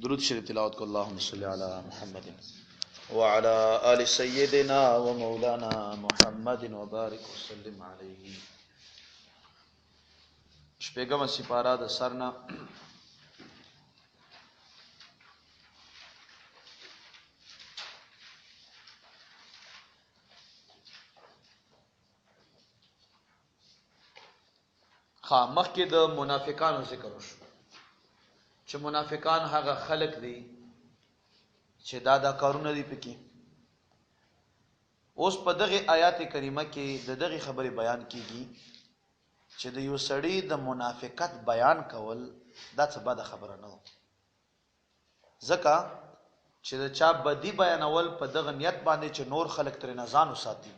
درود شریف تلاوت کو اللهم صل علی محمد وعلى آل سيدنا ومولانا محمد وبارك وسلم عليه. شپږم سپاره د سرنا مخکې د منافقانو ذکر وشو چې منافقان هغه خلق دي چې دا کارونه دي پکې. اوس په دغه آیات کریمه کې د دغه خبره بیان کیږي چې د یو سړی د منافقت بیان کول دا څه بده خبره نه و، ځکه چې د چا بدی بیانول په دغه نیت باندې چې نور خلق تر نه ځان وساتي،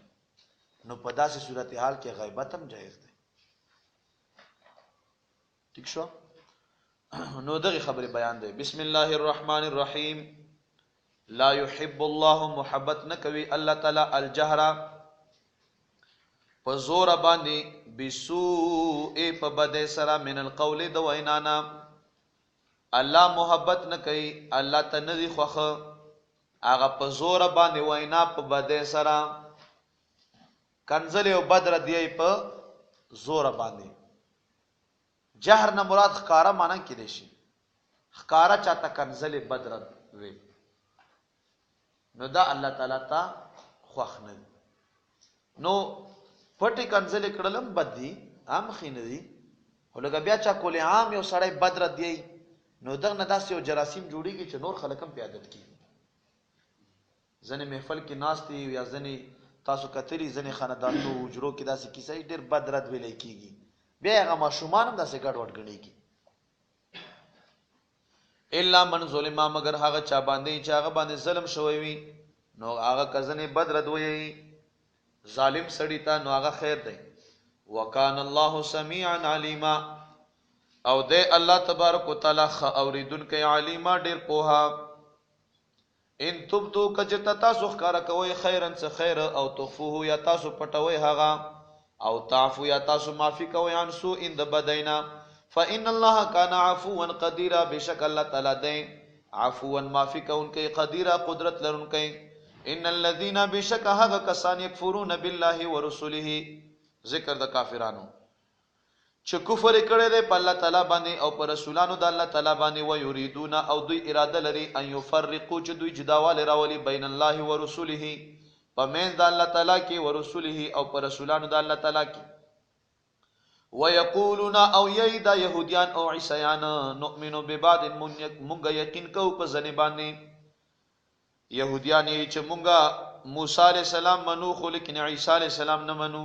نو په داسې صورتحال کې غیبت هم جایز دی. ٹھیک شو؟ نو دغه خبره بیان دی. بسم الله الرحمن الرحیم. لا يحب الله محبت نکوي الله تعالی الجهر په زور باندې بسوء په بد سره من القول د وینانا. الله محبت نکوي، الله ته ندي خوخه هغه په زور باندې وینا په بد سره. کنزل او بدر دی په زور باندې. جهر نه مراد خکارا معنی کې دی شي، خکارا چاته کنزل بدر وي، نو دا الله تعالی ته خوښ نه. نو پټي کنزل کړلم بد دي، عام خینه دي، ولګه بیا چا کولې عام یو سړی بدر دی، نو دغه نه داسې یو جراثیم جوړیږي چې نور خلک هم پیادت کی. ځنې محفل کې ناستي یا ځنې تاسو کتلی ځنې خاندانونو حجرو کې داسې کیسې ډېر بدرت ویلې کیږي، بیا هغه ماشومان هم داسې ګډ وډ ګڼېږي. الا من ظلم، مگر هغه چا باندې چې هغه باندې ظلم شوی وي، نو هغه کزنې بدرد وي ظالم سړی ته، نو هغه خیر دی. وکان الله سميعا عليما، او دی الله تبارک وتعالى اوریدونکی علیما ډیر پوها. ان تبدو کجتا تاسو ښکارا کوي خیرن څه خیر، او تخفوه یا تاسو پټوي هغه، او تعفو یا تاسو معافی کوي عن سوء د بدینا. فإن الله كان عفوا قديرا، بشک الله تعالی دی عفوا معافی کوونکی قدیرا قدرت لرونکی. ان الذين بشک هغه کسان یکفرون بالله ورسوله، ذکر د کافرانو چې کفر کړي دی په الله تعالی باندې او پر رسولانو د الله تعالی باندې، و یریدون او دوی اراده لري ان یفرقوا چې دوی جداواله راولي بین الله ورسوله، پمن د الله تعالی کې ورسوله او پر رسولانو د الله تعالی کې. ويقولون او ییدا يهوديان او عیسایان نؤمن ببعض مونږ یقین کو په ځنه باندې. يهوديان یې چې مونږه موسی عليه السلام منو خو لیکن عیسی عليه السلام نه منو،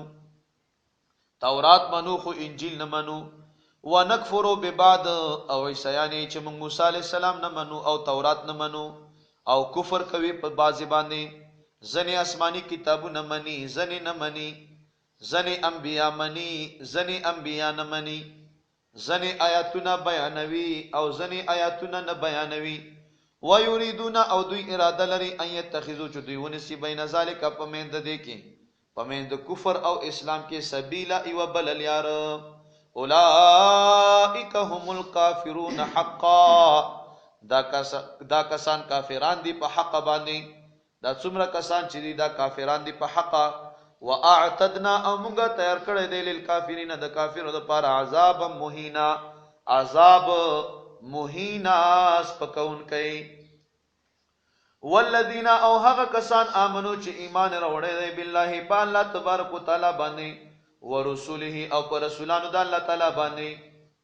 تورات منو خو انجیل نه منو. ونکفر ببعض او عیسایان یې چې مونږ موسی عليه السلام نه منو او تورات نه منو، او کفر کوي په بعضی باندې. ځنې آسمانی کتابونه مني، ځنې نه مني، ځنې انبیا مني، ځنې انبیا نه مني، ځنې آیاتونه بیانوي او ځنې آیاتونه نه بیانوي. ويريدون او دوی اراده لري ان يتخذوا چې دوی ونسی بین ذالک پمند دې کې پمند کفر او اسلام کې سبیلا ایو بل الیار. اولئک هم الکافرون حقا، دا کسان کافران دي په حق باندې. دا څومره کسان چې دي دا کافران دي په حق. واعتدنا او موږ تیار کړی دی للکافرین د کافرونو لپاره عذاب مهینا، عذاب مهینا سپکون کوي. والذین او هغه کسان امنو چې ایمان راوړی دی بالله په الله تبارک وتعالى باندې، ورسوله او پر رسولانو د الله تعالی باندې.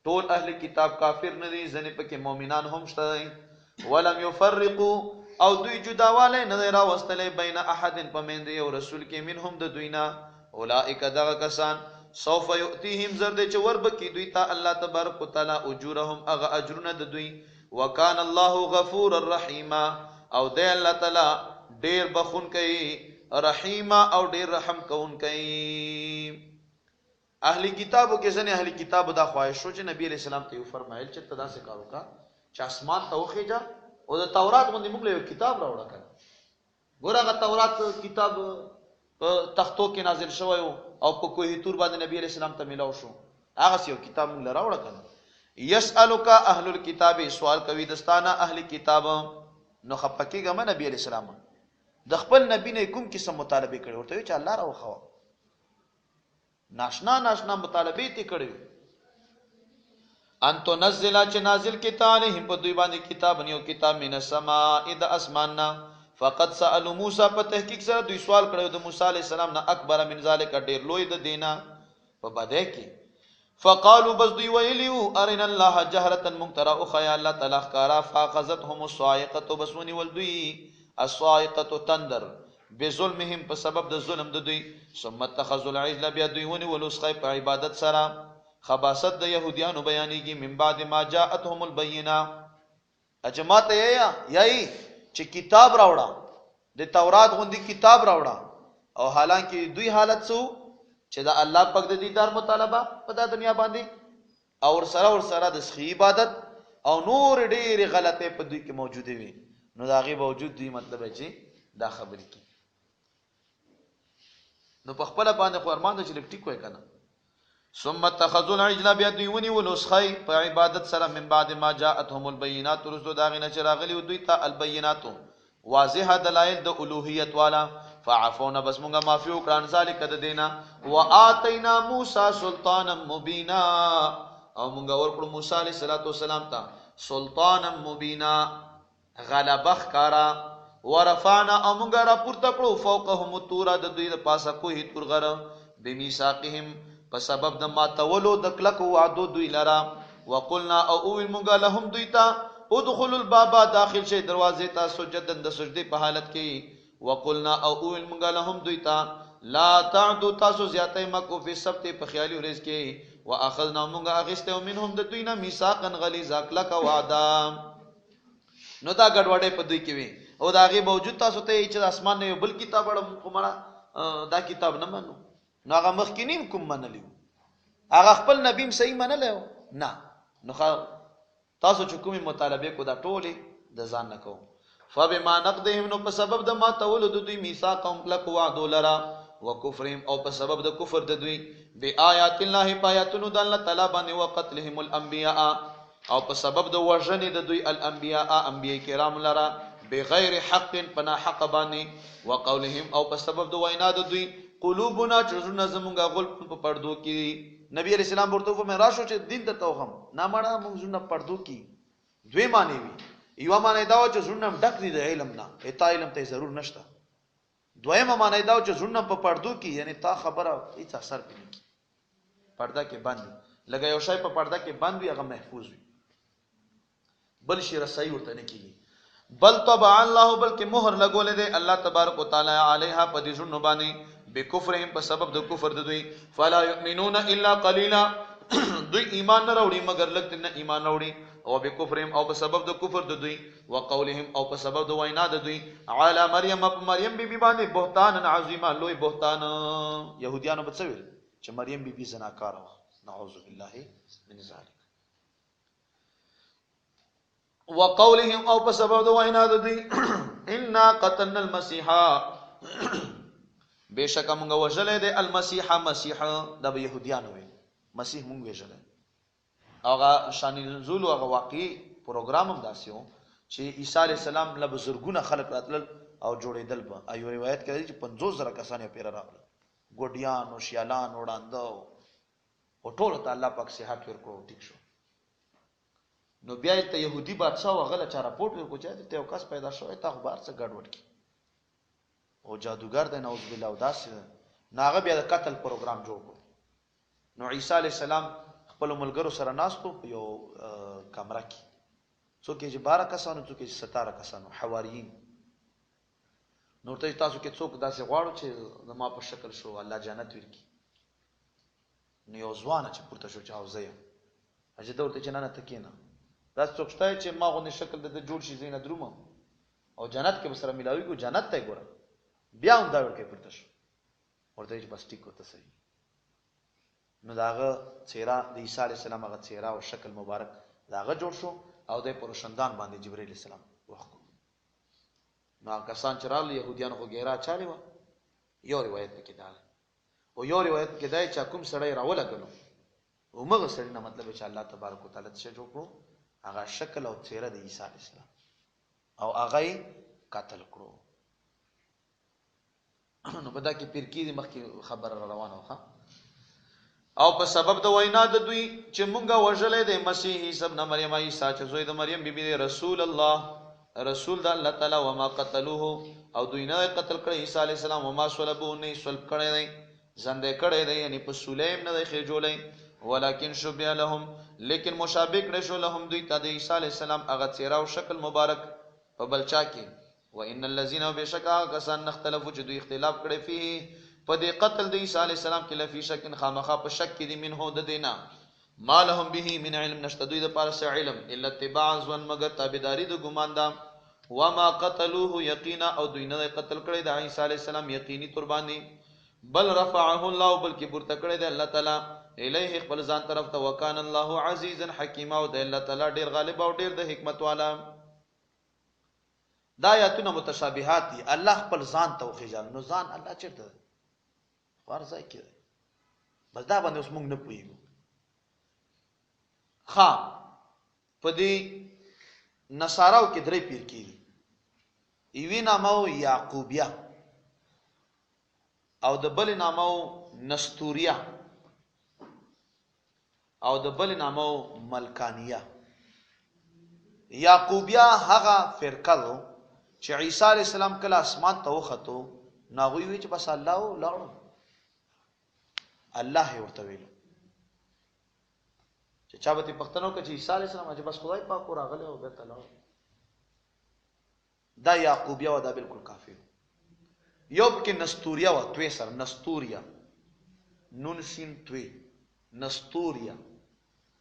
ټول اهل کتاب کافر نه دي، ځنې پکې مؤمنان هم شته. ولم يفرقوا او دوی جداواله نه راوستلې بین احد پمند یو رسول کې منهم د دوینا. اولئک دغه کسان سوف یؤتیهم زرد چې وربکی دوی ته الله تبارک وتعالى اجورهم اغه اجرونه د دوی. وکان الله غفور الرحیم، او دی الله تعالی ډیر بخون کوي رحیم او ډیر رحم کون کوي. اهلی کتابو کې ځنه اهلی کتابو دا خواهش شو چې نبی علیہ السلام ته فرمایل چې تدا سے کارو کا چې اسمان ته وخیجا او د تورات باندې موږ له کتاب راوړه کړه. ګورغه تورات کتاب په تختو کې نازل شوی او په کوه تور باندې نبی علیہ السلام ته ملاو شو، هغه یو کتاب موږ راوړه کړه. یسألک اهل الكتاب، سوال کوي دستانه اهل کتاب. نو خپکیګه من نبی علیہ السلام د خپل نبی نه کوم قسم مطالبه کړي ورته چې الله راوخو ناشنا مطالبه تی کړي ان تو نزل چې نازل کتاب هم په دوی باندې کتاب نیو کتاب من السماء د اسماننا. فقط سألوا موسی، په تحقیق سره دوی سوال کړو د موسی علیہ السلام نه اکبر من ذلک ډیر لوی د دینا په بده کې. فقالوا بس دوی ویلیو ارنا الله جهرة ممترا اخیا الله تعالی خارا. فاخذتهم الصاعقه، بسونی ولدوی الصاعقه تندر بظلمهم په سبب د ظلم د دوی. ثم اتخذوا العجل، بیا دوی ونی ولسخه په عبادت سره. خباست د يهوديانو بیانېږي من بعد ما جاءتهم البينه. اجماعت یای چې کتاب راوړه د تورات غوندي کتاب راوړه، او حالانکه دوی حالت سو چې دا الله پاک د دیدار مطالبه په د دنیا باندې او ور سره د سخی عبادت او نور ډېر غلطه په دوی کې موجوده وي. نو دا غي باوجود دوی مطلب چې دا خبرې کی نو په خپل باندې خو ارمان د چې ټیک وای کنه. ثم اتخذوا العجل، بیا دوی ونی ولسخی په عبادت سره من بعد ما جاءتهم البينات، رسو داغینه چې راغلی دوی ته البينات واضح دلائل د الوهیت والا. فعفونا، بس مونږه معافی وکړان ذالک د دینا. واتینا موسی سلطانا مبینا، او مونږه ورکړو موسی علیہ السلام ته سلطانا مبینا غلبه ښکارا. ورفعنا، او مونږه را پورته کړو فوقهم الطور، د دوی د پاسه کوه تور غره بمیثاقهم، په سبب د ماتولو د کلک وعدو دوی لرا. وقلنا، او اویل مونږه لهم دوی ته ادخلوا الباب، داخل شي دروازې ته سجدن د سجدي په حالت کې. وقلنا، او اویل مونږه لهم دوی ته لا تعدوا، تاسو زیاته مکو فی السبت په خیالي ورځ کې. واخذنا، مونږه اغسته منهم د دوی نه میثاقا غلیظا کلک وعده. نو دا ګډوډې په دوی کې وي او دا غي باوجود تاسو ته چې اسمان نه یو بل کتاب وړم کومه دا کتاب نه منو. نو هغه مخکینیم کوم منلیو، هغه خپل نبیم صحیح منلیو نه. نو تاسو چې کومه مطالبه کو دا ټوله د ځان نه کوم. فبما نقضهم، نو په سبب د ما تولد دوی میثاقهم لک وعدو لرا. وکفرهم، او په سبب د کفر د دوی بیاات الله، پایاتونو د الله تعالی باندې. وقتلهم الانبیاء، او په سبب د وژنې د دوی الانبیاء انبیاء کرام لرا بغیر حق، پنا حق باندې. وقولهم، او په سبب د وینا د دوی قلوبنا، چرونه زمونږه غل په پردو کې. نبی علیہ السلام ورته فرمایي راشو چې دین ته توهم نه مړه موږ زونه پردو کې. دوی معنی وي، یو معنی دا چې زونه ډک دي د علم نه، اته علم ته ضرور نشته. دویمه معنی دا چې زونه په پردو کې، یعنی تا خبره هیڅ اثر پني کی، پرده کې باندې لګا یو شی په پرده کې باندې هغه محفوظ وي، بل شي رسای ورته نه کیږي. بل طبع الله، بلکې مهر لګولې دی الله تبارک وتعالى علیها په دې زونه باندې بکفرهم، په سبب د کفر د دوی. فلا یؤمنون الا قلیلا، دوی ایمان نه راوړي مگر لږ نه ایمان راوړي. او بکفرهم، او په سبب د کفر د دوی. وقولهم، او په سبب د وینا د دوی علی مریم، په مریم بیبي باندې بهتان عظیما، لوی بهتان. يهوديانو به څه ویل چې مریم بیبي زناکار و، نعوذ بالله من ذلک. وقولهم، او په سبب د وینا د دوی انا قتلنا المسيح، بشک مونږ وژلې د المسيح، مسیح د يهوديانو وي، مسیح مونږ وژلې. هغه شان نزول او هغه واقعي پروګرام هم داسیو چې عیسی علی السلام له بزرګونه خلق راتل او جوړېدل. په ایو روایت کې چې 50,000 کسان یې پیر راغله، ګوډیان او شیالان وړاندو او ټول ته الله پاک صحت ورکړو، ټیک شو. نو بیا ته يهودي بادشاہ وغله چا راپورټ ورکو چې ته یو کس پیدا شوی، تا خو بار څه ګډوډ کی او جادوګر دی، نعوذ بالله. وداس ناغه بیا د قتل پروګرام جوړ کړ. نو عیسی علی السلام خپل ملګرو سره ناستو په یو کمره کې، څوک چې 12 کسانو، څوک چې 17 کسانو حواریین. نو ته تاسو کې څوک داسې غواړو چې زما په شکل شو الله جنت ورکړي. نو یو ځوان چې پورته شو چې اوزه اجه دا ورته چې نه تکینه، دا څوک شته چې ما غوښنه شکل د جوړ شي زینه دروم او جنت کې بسره ملاوي کو، جنت ته ګوره. بیا هم دا ورکه پورته شو، ورته چې بس ټیک وته صحیح. نو داغه چهره د عیسی علی السلام هغه چهره او شکل مبارک داغه جوړ شو او د پرشندان باندې جبرئیل السلام وښکو. نو کسان چرال يهوديان خو ګیرا چالي و. یو روایت کې دا او یو روایت کې دا چې کوم سړی راولګلو ومغه سړی نه مطلب چې الله تبارک وتعالى څه جوړو هغه شکل او څیره د عیسی علیه السلام او هغه قتل کړو. نو په دا کې پیر کې مخکې خبر روانه وه او په سبب د وینا د دوی چې مونږه وژلې د مسیح عیسی ابن مریم عیسی چې زوی د مریم بیبي دی رسول الله رسول د الله تعالی وما قتلوه او دوی نه قتل کړی عیسی علیه السلام وما صلبوه نه صلب کړی دی زنده کړی دی یعنی په سولیم نه دی خېجولې ولکن شبه لهم لیکن مشابه کړی شو لهم دوی ته د عیسی علیه السلام هغه څیره او شکل مبارک په بلچا کې وان الذين بشکا کسان اختلافو چې دوی اختلاف کړي فيه په دې قتل د عیسی علیه السلام کې لفي شک خامخا په شک کې دي منه د دینا ما لهم به من علم نشته دوی د پاره علم الا اتباع ظن مگر تابعداري د ګمان دا وما قتلوه یقینا او دوی نه قتل کړي د عیسی علیه السلام یقیني قرباني بل رفعه الله بلکې پورته کړي د الله تعالی الیه خپل ځان طرف ته وکانه الله عزیزا حکیما او د الله تعالی ډیر غالب او ډیر د حکمت والا. دا آیاتونه متشابهات دي الله خپل ځان ته وخیژل نو ځان الله چیرته ورځای کې بس دا باندې اوس موږ نه پوهیږو. ها په دې نصاراو کې درې پیر کېږي ایوی نامو یعقوبیه او د بل نامو نستوریه او د بل نامو ملکانیه. یعقوبیه هغه فرقه ده چې عیسی علیه السلام کله اسمان ته وختو ناغوی وی چې بس الله لاړو الله ورته ویلو چې چا به پښتنو کې چې عیسی علیه السلام چې بس خدای پاک راغله او به تعالی دا یعقوبیه و دا بالکل کافر. یو کې نستوریه و توی سر نستوریه نون سین توی نستوریه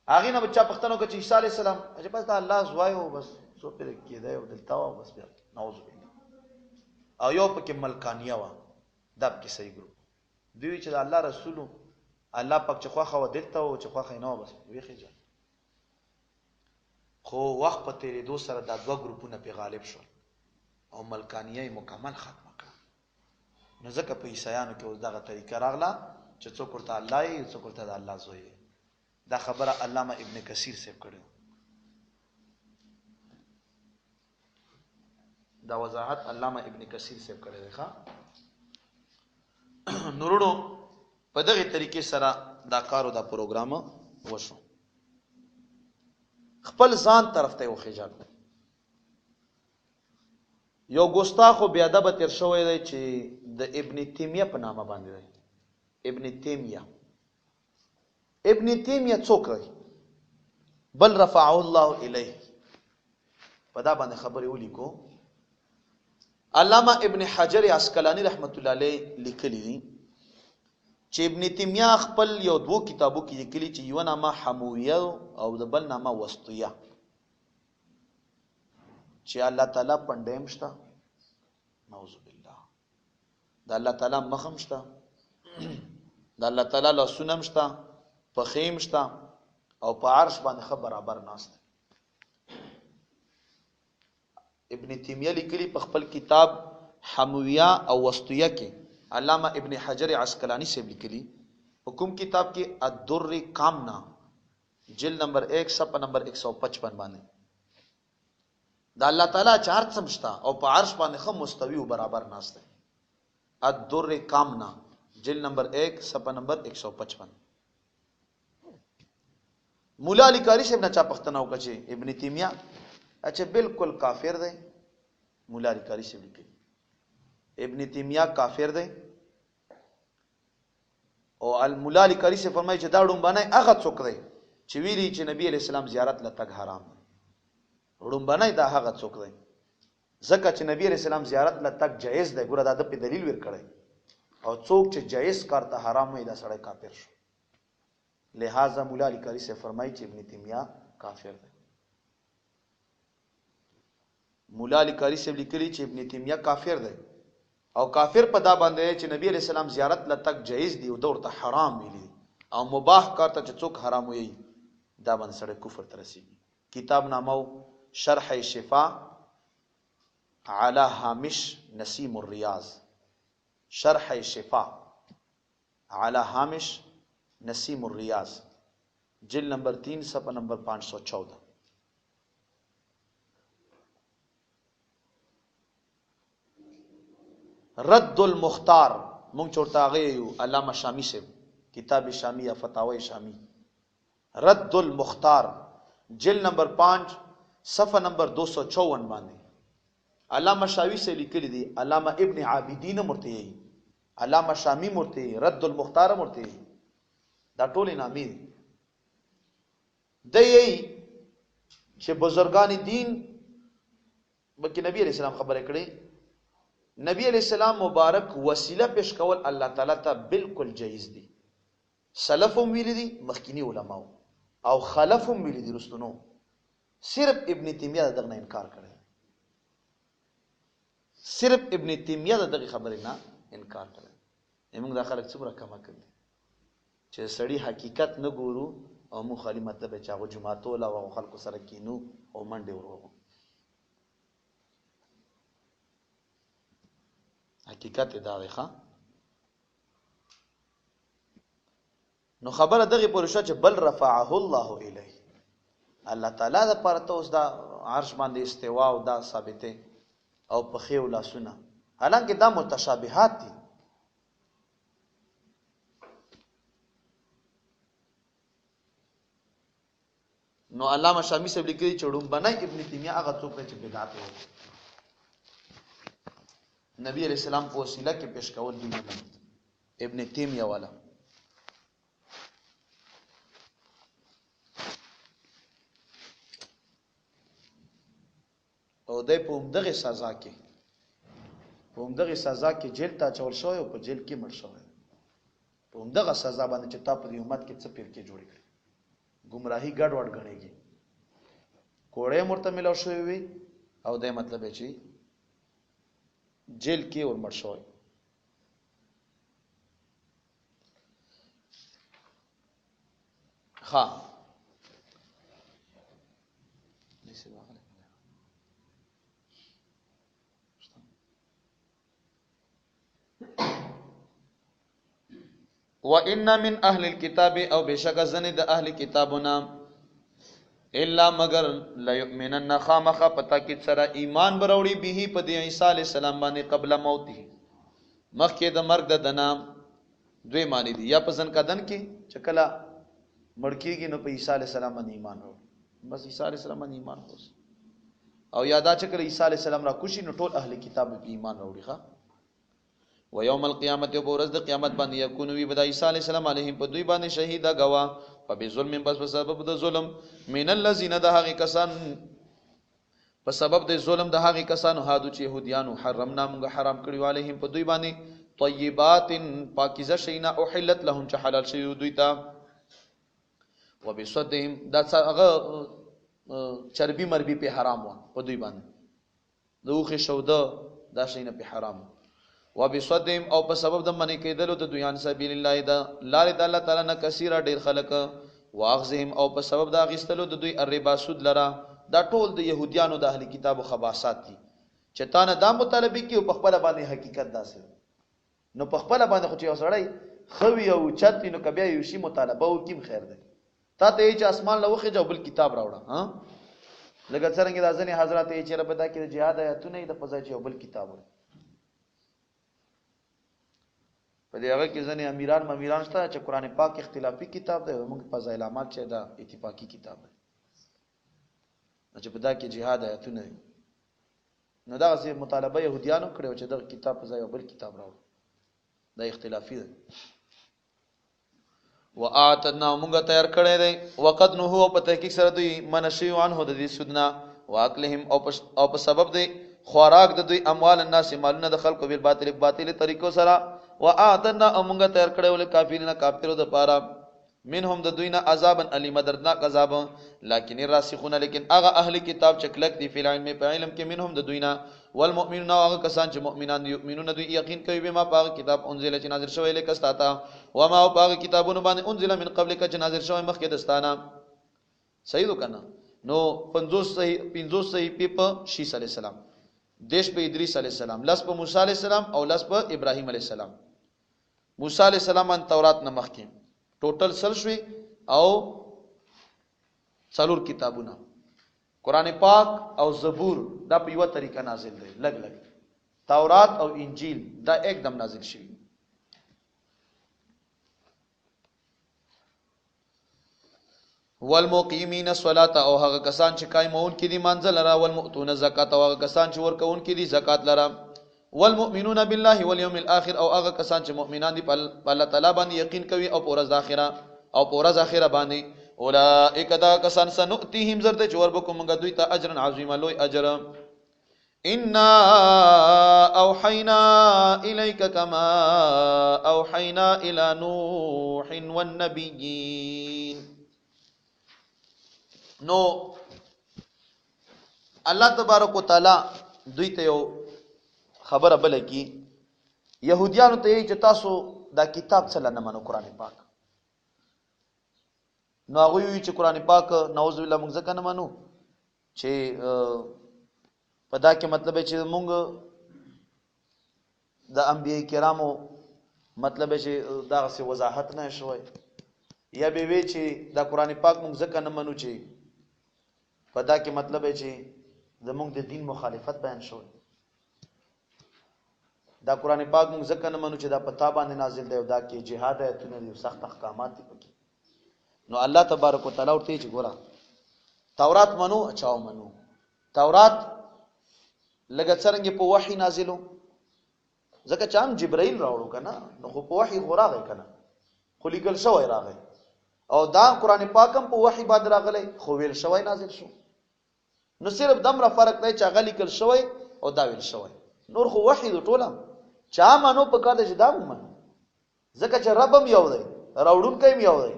هغه نه بچا پښتنو کې چې عیسی علیه السلام چې بس دا الله زوایو بس سو پر کېدای او دلته و بس بیا نعوذ بالله. او یو پکې ملکانیه و دا کې صحیح ګرو دوی چې الله رسول الله پاک چې خوخه و دلته او چې خوخه نه بس ویخه خو وخت په تیرې دو سره دا دوه ګروپونه په غالب شو او ملکانیه مکمل ختمه کړه. نو ځکه په عیسایانو کې اوس دغه طریقه راغله چې څوک ورته الله یې څوک ورته د الله زوی یې. دا خبره علامه ابن کثیر صاحب کړو دا وضاحت علامه ابن کثیر صاحب کړی دی. ښا نورونو په دغه طریقې سره دا کارو دا پروګرام وشو خپل ځان طرف ته وخیژل. یو ګستاخو بیا ادب تیر شوی دی چې د ابن تیمیه په نامه باندې دی. ابن تیمیه څوک دی؟ بل رفعه الله الیه په دا باندې خبرې ولیکو. علامه ابن حجر عسقلانی رحمت الله علیه لیکلی دي چې ابن تیمیه خپل یو دوه کتابو کې لیکلي چې یو نامه حمویه او د بل نامه وسطیه چې الله تعالی پندیم شته نعوذ بالله د الله تعالی مخم شته د الله تعالی لاسونه شته پخیم شته او په عرش باندې خبر برابر ناست. ابن تیمیه لیکلی په خپل کتاب حمویه او وسطیه کې علامه ابن حجر عسقلانی سے لیکلی په کوم کتاب کې الدر کامنا جلد نمبر 1 صفحه نمبر 155 باندې د الله تعالی چار سمشتا او په عرش باندې خو مستوی او برابر ناشته. الدر کامنا جلد نمبر 1 صفحه نمبر 155. مولا علی قاری صاحب نه چا پښتنه وکړي ابن تیمیه اچھا بالکل کافر دی. مولا علی قاری صاحب لیکي ابن تیمیه کافر دی او مولا علی قاری صاحب فرمایي چې دا ډومبنه هغه څوک دی چې ویلي چې نبی علیہ السلام زیارت لته حرام دی. ډومبنه دا هغه څوک دی ځکه چې نبی علیہ السلام زیارت لته جایز دی. ګوره دا د په دلیل ور کړی او څوک چې جایز کارته حرام وي دا سړی کافر شو. لہذا مولا علی قاری صاحب فرمایي چې ابن تیمیه کافر دی. مولا علی قاری صاحب لیکلی چې ابن تیمیه کافر دی او کافر په دا باندې چې نبی علیہ السلام زیارت لته جایز دی او دورته حرام ویلي او مباح کارته چې څوک حرام وي دا باندې سره کفر تر رسیږي. کتاب نامو شرح شفاء على هامش نسیم الریاض. شرح شفاء على هامش نسیم الریاض جلد نمبر 3 صفحہ نمبر 514. رد المختار مونږ چورته غيو علامه شامی سے کتاب شامی یا فتاوی شامی. رد المختار جلد نمبر 5 صفحہ نمبر 254 باندې علامه شامی سے لیکلی دی. علامه ابن عابدین مرته علامه شامی مرته رد المختار مرته دا ټول نامې دي. د یی چې بزرگان دین بلکې نبی علیہ السلام خبره کړي. نبی علیہ السلام مبارک وسیله پیش کول الله تعالی ته بالکل جایز دي. سلفم ویل دي مخکینی علماء او خلفم ویل دي رستنو. صرف ابن تیمیہ دغه انکار کړي. صرف ابن تیمیہ دغه خبره نه انکار کړي. موږ د خلک څومره کما کړي چې سړی حقیقت نه ګورو او مو خالی مطلب چې هغه جمعه ولا او خلکو سره کینو او منډه ورو. حقیقت دا دی ښا. نو خبره دغه پرشه چې بل رفعه الله الیه الله تعالی د پر ته اوس دا عرش باندې استوا او دا ثابته او په خیو لاسونه حالانکه دا متشابهات دي. نو علامه شامی صاحب لیکي چې ډوم بنای ابن تیمیہ هغه څوک چې بدعت وي نبی علیہ السلام په وسیله کې پیش کول دي. ابن تیمیہ والا او دای په همدغه سزا کې جیل ته چول شوی او په جیل کې مړ شوی. په همدغه سزا باندې چې تا په دې امت کې څه پیر کې جوړ کړي گمراهی ګډ وډ غړېږي کوړې مرته ملو شوی وي او دای مطلب یې چې جیل کې اور مړ شوی. ها وَإِنَّ مِنْ أَهْلِ الْكِتَابِ او بشک زنی د اهل کتابنا الا مگر لا یؤمنن خامخ پتا کی سره ایمان بروړي به په دی عیسی علی السلام باندې قبل موته مخکې د مرګ د دنا دوی معنی دي. یا پسند کدن کې چکلا مړکیږي نو په عیسی علی السلام باندې ایمان وروړي بس عیسی علی السلام باندې ایمان وروس او یادا چکلا عیسی علی السلام را کوشي نو ټول اهل کتاب په ایمان وروړي ښا. و یوم القیامت یو ورځ د قیامت باندې یکون وی بدا عیسی علی السلام علیهم په دوی باندې شهیدا گوا فبظلم بس په سبب د ظلم من الذين ده هغه کسان په سبب د ظلم د هغه کسانو هادو چې يهوديانو حرمنا موږ حرام کړی علیهم په دوی باندې طیبات پاکیزه شینا احلت لهم چې حلال شي دوی ته وبصدهم دا هغه چربی مربی په حرام و په دوی باندې دوخه شوده دا شینه په حرام وبصدهم او په سبب د منی کېدلو د دویان سبیل الله دا لار د الله تعالی نه کثیره ډیر خلک واغزهم او په سبب د غستلو د دوی الربا سود لرا دا ټول د يهوديانو د اهل کتابو خباثات دي چې تا نه دا مطالبه کی او په خپل باندې حقیقت داسې نو په خپل باندې خو چې وسړی خوي او چتی نو کبه یو شی مطالبه او کیم خیر ده تا ته چې اسمان لوخه جو بل کتاب راوړه ها لکه څنګه د ځنې حضرت چې رب دا کې د جهاد آیاتونه د فضا چې بل کتاب وړي په دې هغه کې ځنې امیران شته چې قران پاک اختلافي کتاب دی موږ فضایل اعمال چې دا اتفاقی کتاب دی چې په دا کې جهاد آیاتونه نو دا څه مطالبه يهوديانو کړو چې دا کتاب په ځای بل کتاب راوړي دا اختلافي دی. واعتدنا موږ تیار کړی دی وقت نو هو په تحقیق سره دوی منشي عنه د دې سودنا واکلهم او په سبب دی خوراک د دوی اموال الناس مالونه د خلکو بل باطل طریقو سره واعتدنا موږ تیار کړی ول کافرین کافرو د پاره منهم د دوینا عذابا الیما دردناک عذاب لکن الراسخون لیکن هغه اهل کتاب چکلک دی فی العلم په علم کې منهم د دوینا والمؤمنون هغه کسان چې مؤمنان دي یؤمنون دوی یقین کوي به ما پاک کتاب انزل چې نازل شوی لیک استاتا و ما پاک کتابونو باندې انزل من قبل ک چې نازل شوی مخکې دستانه صحیح وکنه نو 50 صحیح په شیس علی السلام دیش په ادریس علی السلام لاس په موسی علی السلام او لاس په ابراهیم علی السلام موسی علی السلام ان تورات نه مخکې ټوټل سل شوي او څلور کتابونه قران پاک او زبور دا په یو طریقه نازل دي لګ لګ تورات او انجیل دا एकदम نازل شي والمقیمین الصلاة او هغه کسان چې قائمون کې دي منځل را والمؤتون زکات او هغه کسان چې ورکون کې دي زکات لرا والمؤمنون بالله واليوم الاخر او هغه کسان چې مؤمنان دي په الله تعالی باندې یقین کوي او په ورځ اخره او په ورځ اخره باندې اولئک دا کسان سنؤتیهم زرد چې وربکم موږ دوی ته اجر عظیم لوی اجر ان اوحینا الیک کما اوحینا الی نوح والنبیین نو الله تبارک وتعالى دوی ته یو خبره بل کی يهوديانو ته چې تاسو دا کتاب څه نه منو قران پاک نو هغه وی چې قران پاک نعوذ بالله موږ ځکه نه منو چې پدا کې مطلب چې موږ د انبیای کرامو مطلب چې دا څه وضاحت نه شوی یا به وی چې دا قران پاک موږ ځکه نه منو چې پدا کې مطلب چې زموږ د دین مخالفت بیان شوی دا قران پاک موږ ځکه نه منو چې دا پتا باندې نازل دی او دا کې جهاد ایتونه دي سخت احکامات دي پکې نو الله تبارک وتعالى ورته چې ګوره تورات منو اچاو منو تورات لګ څنګه په وحي نازلو ځکه چې هم جبرائیل راوړو کنه نو خو په وحي غوراغه کنه خو لیکل شوی راغی او دا قران پاک هم په وحي باندې راغلی خو ویل شوی نازل شو نو صرف دمره فرق دی چې هغه لیکل شوی او دا ویل شوی نور خو وحي د ټولم چا مانو په کار دې دا ومن ځکه چې رب هم یو دی راوړون کوي یو دی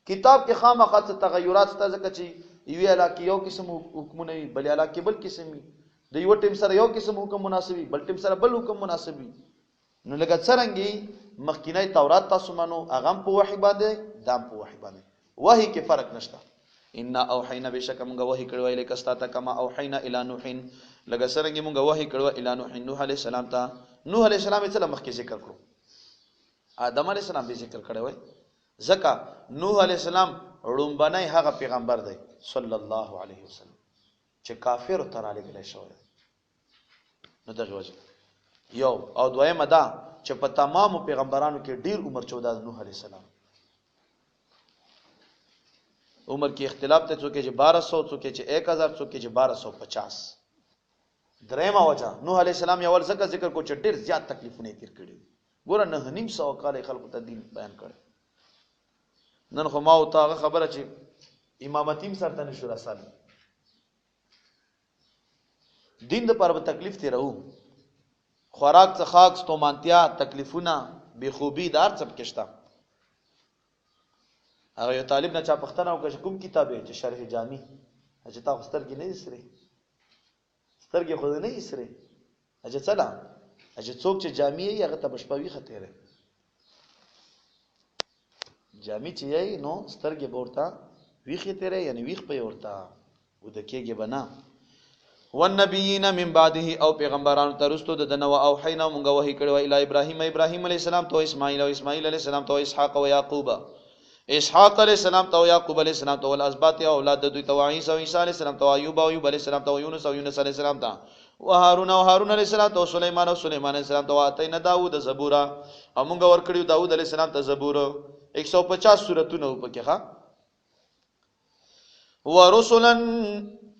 کتاب کې خامخا تغیرات ست ځکه چې یو علاقه یو قسم حکمونه وي بل علاقه بل قسم وي د یو ټیم سره یو قسم حکم مناسبي بل ټیم سره بل حکم مناسبي نو لکه څنګه مخکینی تورات تاسو منو هغه په وحي باندې دام په وحي باندې وحي کې فرق نشته ان اوحینا بشک موږ وحي کړو الیک استا کما اوحینا الی نوح لکه څنګه موږ وحي کړو الی نوح علیه السلام ته نوح علیہ السلام یې مخکې ذکر کړو آدم علیہ السلام به ذکر کړی وای ځکه نوح علیہ السلام رومبنای هغه پیغمبر دی صلی الله علیه وسلم چې کافر تر علی ګل شوی نو دغه وجه یو او دویمه دا چې په تمام پیغمبرانو کې ډیر عمر 14 نوح علیہ السلام عمر کې اختلاف ته څوک چې 1200 څوک چې 1000 څوک چې 1250 درېما وجه نوح علیہ السلام یو ول ذکر کو چې ډیر زیات تکلیفونه تیر کړي ګوره نه نیم سو کال خلکو ته دین بیان کړي نن خو ما او تا خبره چې امامتیم سره ته نشو رسال دین د پر تکلیف تی راو خوراک څخه خاص تومانتیا تکلیفونه بے خوبی دار سب کېشتا هغه یو طالب نه چا پښتنه او کوم کتاب چې شرح جامی چې تا خستر کې نه یسري سترګې خو نه یسري اجه چلا اجه څوک چې جامی یې هغه ته بشپوي خطر جامی چې یې نو سترګې ورتا ویخې تیرې یعنی ویخ په ورتا و د کېږي بنا والنبیین من بعده او پیغمبرانو ترستو د دنو او حینا مونږ وحی کړو الی ابراهیم علیه السلام تو اسماعیل علیه السلام تو اسحاق او یعقوب اسحاق علیہ السلام تو یعقوب علیہ السلام تو الاسباط اولاد د دوی تو عیسی علیہ السلام تو ایوب علیہ السلام تو یونس علیہ السلام تا وهارون علیہ السلام تو سلیمان علیہ السلام تو اتینا داوود زبورا او موږ ور کړیو داوود علیہ السلام ته زبور 150 سورتونه وکړه ها ورسلا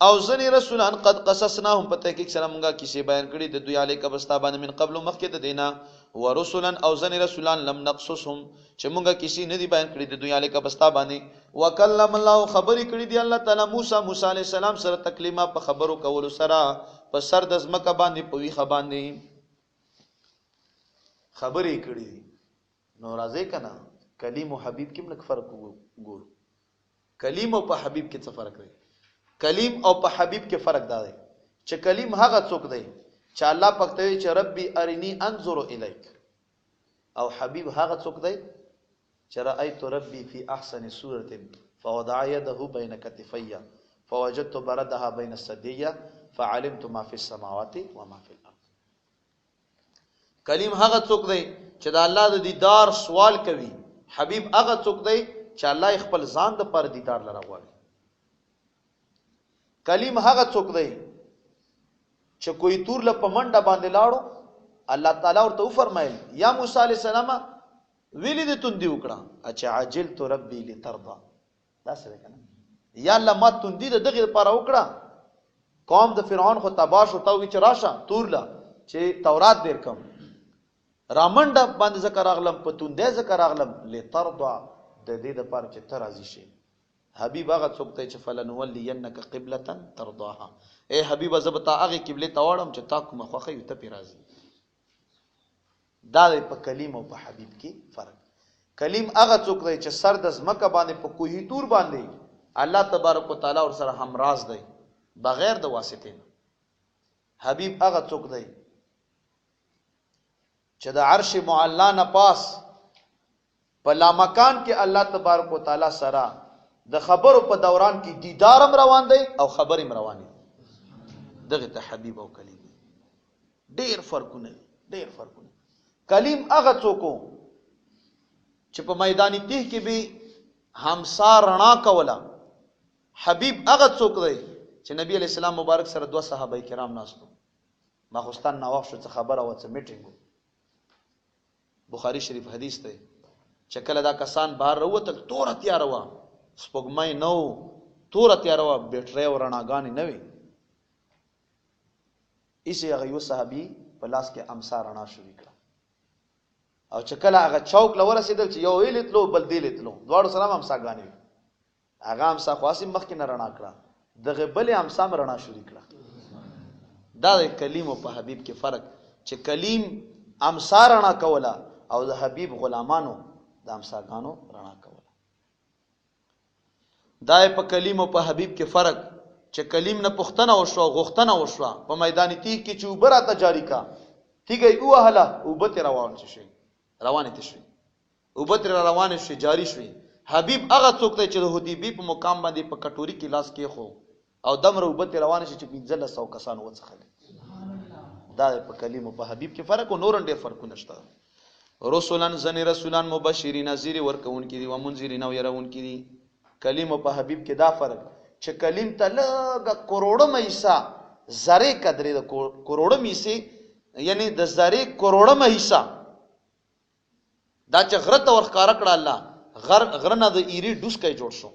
او ځنی رسولان قد قصصناهم په تحقیق سره موږ کیسه بیان کړي د دوی علیک بستا باندې من قبل مخکې د دینا ورسلا او ځنی رسولان لم نقصصهم چې موږ کیسه نه دی بیان کړي د دوی علیک بستا باندې وکلم الله خبرې کړي دی الله تعالی موسی علیہ السلام سره تکلیمه په خبرو کولو سره په سر د زمکه باندې په وی خباندې خبرې کړي نو راځي کنه کلیم او حبیب کې موږ فرق ګورو کلیم او په حبیب کې څه فرق دی کلیم او په حبیب کې فرق دا دی چې کلیم هغه څوک دی چې الله پاک ته چې ربي ارني انظر الیک او حبیب هغه څوک دی چې رأیت ربي فی احسن صورة فوضع يده بین کتفی فوجدت بردها بین الثدی فعلمت ما فی السماوات وما فی الارض کلیم هغه څوک دی چې د الله د دیدار سوال کوي حبیب هغه څوک دی چې الله خپل ځان د پر دیدار لره غواړي کلیم هغه څوک دی چې کوئی تور له پمنډه باندې لاړو الله تعالی ورته فرمایل یا موسی علی السلام ویلی دې توندی وکړه اچھا عجلت ربی لترضى دا څه کنه یا الله ما توندی دغه لپاره وکړه قوم د فرعون خو تباش او تو چې راشه تور لا چې تورات دیر کم رامنډه باندې ذکر اغلم په توندې ذکر اغلم لترضى د دې لپاره چې تر راضی شي حبیب هغه څوک ته چې فلنولینک قبلة ترضاها اے حبیب زبتا هغه قبله ته وړم چې تا کومه خوخه یو ته پی راضی دا په کلیم او په حبیب کې فرق کلیم هغه څوک دی چې سر د زمکه باندې په کوهی تور باندې الله تبارک وتعالى ور سره همراز دی بغیر د واسطې حبیب هغه څوک دی چې د عرش معلا نه پاس په لامکان کې الله تبارک وتعالى سره د خبرو په دوران کې دیدارم روان دی او خبرم روان دی دغه ته حبیب او کلیم ډیر فرقونه کلیم هغه څوک چې په میدان تیه کې به همسا رڼا کولا حبیب هغه څوک دی چې نبی علیہ السلام مبارک سره دوه صحابه کرام ناستو ماخستان ناوخ شو څه خبره و څه میټینګ بخاری شریف حدیث دی چې کله دا کسان بهر وروتل تور تیار و سپوږمۍ نو تور تیار و بیټری او رڼاګانې نه وي ایسه هغه یو صحابي په لاس کې امسا رڼا شروع کړه او چې کله هغه چوک لور رسیدل چې یو ویلتلو بل دی لتلو دواړو سلام امسا غانې هغه امسا خاصه مخ کې نه رڼا کړه دغه بل امسا رڼا شروع کړه دا د کلیم او په حبیب کې فرق چې کلیم امسا رڼا کوله او د حبیب غلامانو د امسا غانو رڼا کوله دا په کلیم او په حبیب کې فرق چې کلیم نه پختنه وشو غختنه وشو په میدان تیغ کې چې وبره تجاری کا تیګي اوهله وبته روان شي روانه تشوي وبته روانه شي جاری شوي حبیب هغه څوک دی چې د حدیبی په مقام باندې په کټوري کې لاس کې خو او دمر وبته روانه شي چې 1500 کسان وڅخل دا په کلیم او په حبیب کې فرق او نور ډېر فرق نشته رسولان زنی رسولان مبشرین نذیر ورکون کې دي و منذرین او يرون کې دي کلیم او په حبیب کې دا فرق چې کلیم ته لږ کروڑه مېسا زره قدرې د کروڑه مېسي یعنی د زره کروڑه مېسا دا چې غرت ور ښکارا کړه الله غرنه د ایری ډوس کې جوړ شو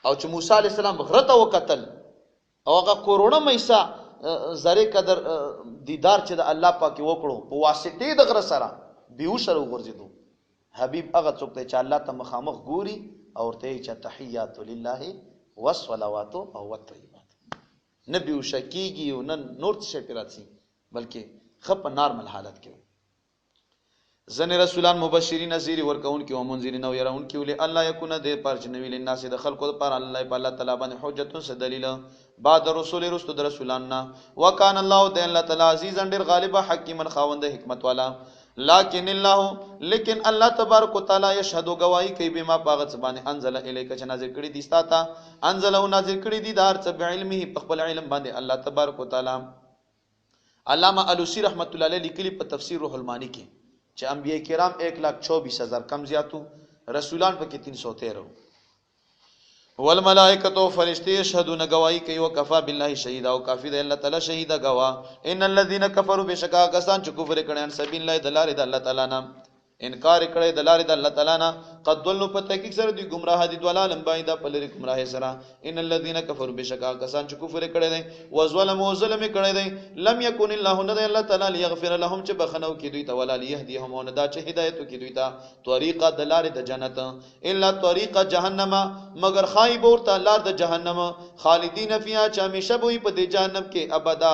او چې موسی علی السلام غرت وکتل او هغه کروڑه مېسا زره قدر دیدار چې د الله پاک وکړو په واسطه د غر سره بیوشر وګرځیدو حبیب هغه څوک ته چې الله ته مخامخ ګوري او ورته چې تحیات لله والصلوات او الطیبات نبی وشکیږي او نن نور څه پیراتي بلکې خپ نارمل حالت کې زن رسولان مبشرین نذیر ورکون کې او منذرین او يرون کې ولې الله یکون د پرجنوی للناس د خلقو پر الله په الله تعالی باندې حجت س دلیل بعد رسول رسول د رسولاننا وکانه الله د الله تعالی عزیز ډیر غالب حکیم خاوند حکمت والا لیکن الله تبارک وتعالى یشهد گواہی کوي بما پاغت زبانه انزل الیک چې نازل کړي دي ستا انزل او نازل کړي دي دار څه بعلمه په خپل علم باندې الله تبارک وتعالى علامہ الوسی رحمت الله علیه لیکلی په تفسیر روح المانی کې چې انبیاء کرام 1,24,000 کم زیاتو رسولان پکې 313 والملائکه فرشتي یشهدون گواہی کوي وکفا بالله شهیدا او کافی دی الله تعالی شهیدا گواه ان الذين كفروا بشکا کسان چې کفر کړي ان سبیل الله دلاره د الله تعالی نام انکار کړي دلاره د الله تعالی نه قد ضلوا په تحقیق سره دی گمراه دي دلالم باندې په لری گمراه سره ان الذين كفروا بشکا کسان چې کفر کړي دي او ظلم کړي دي لم يكن الله ند الله تعالی ليغفر لهم چې بخنو کې دوی ته ولا ليهديهم او ندا چې هدایت کې دوی ته طریقه دلاره د جنت الا طریقه جهنم مگر خایب ورته لار د جهنم خالدین فیها چې همیشه وي په دې جهنم کې ابدا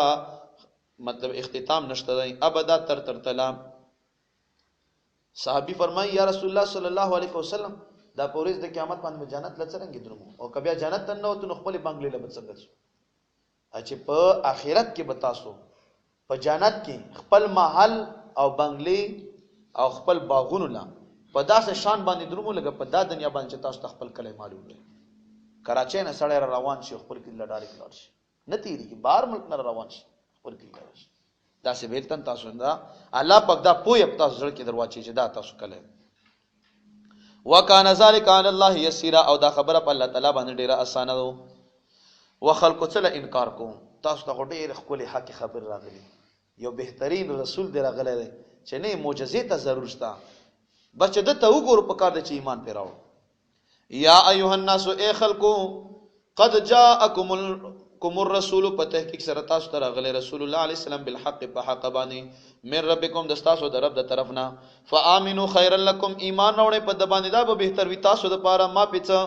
مطلب اختتام نشته دی ابدا تر تلا صحابی فرمای یا رسول الله صلی الله علیه وسلم دا پوریز د قیامت باندې جنت لڅرنګ درمو او کبیا جنت ته نو ته خپل بنگلې لبڅنګ چې په آخرت کې بتاسو په جنت کې خپل محل او بنگلې او خپل باغونو لا په داسې شان باندې درمو لګ په دا دنیا باندې تاسو خپل کله معلوم دی کراچۍ نه سړی روان شي خپل کې لډاري کړ شي نتیری کې بار ملک نه روان شي خپل کې کړ شي دا سه بیلتن تاسو دا الله پاک دا پوی په تاسو ځل کې درواچي چې دا تاسو کله وکانه ذالک علی الله یسیرا او دا خبره په الله تعالی باندې ډیره اسانه ده وخلق څه انکار کوم تاسو ته ډېر ښکلی حق خبر راغلی یو بهترین رسول دی راغلی دی چې نه معجزې ته ضرور شته بس چې دته وګورو په کار د چې ایمان پې راوړو یا ایها الناس ای خلقو قد جاءکم الرسول په تحقیق سره تاسو ته راغلی رسول الله علیه السلام بالحق په حق باندې من ربکم د تاسو د رب د طرف نه فآمنوا خیرا لکم ایمان راوړئ په د باندې دا به بهتر وي تاسو د پاره ما پیڅه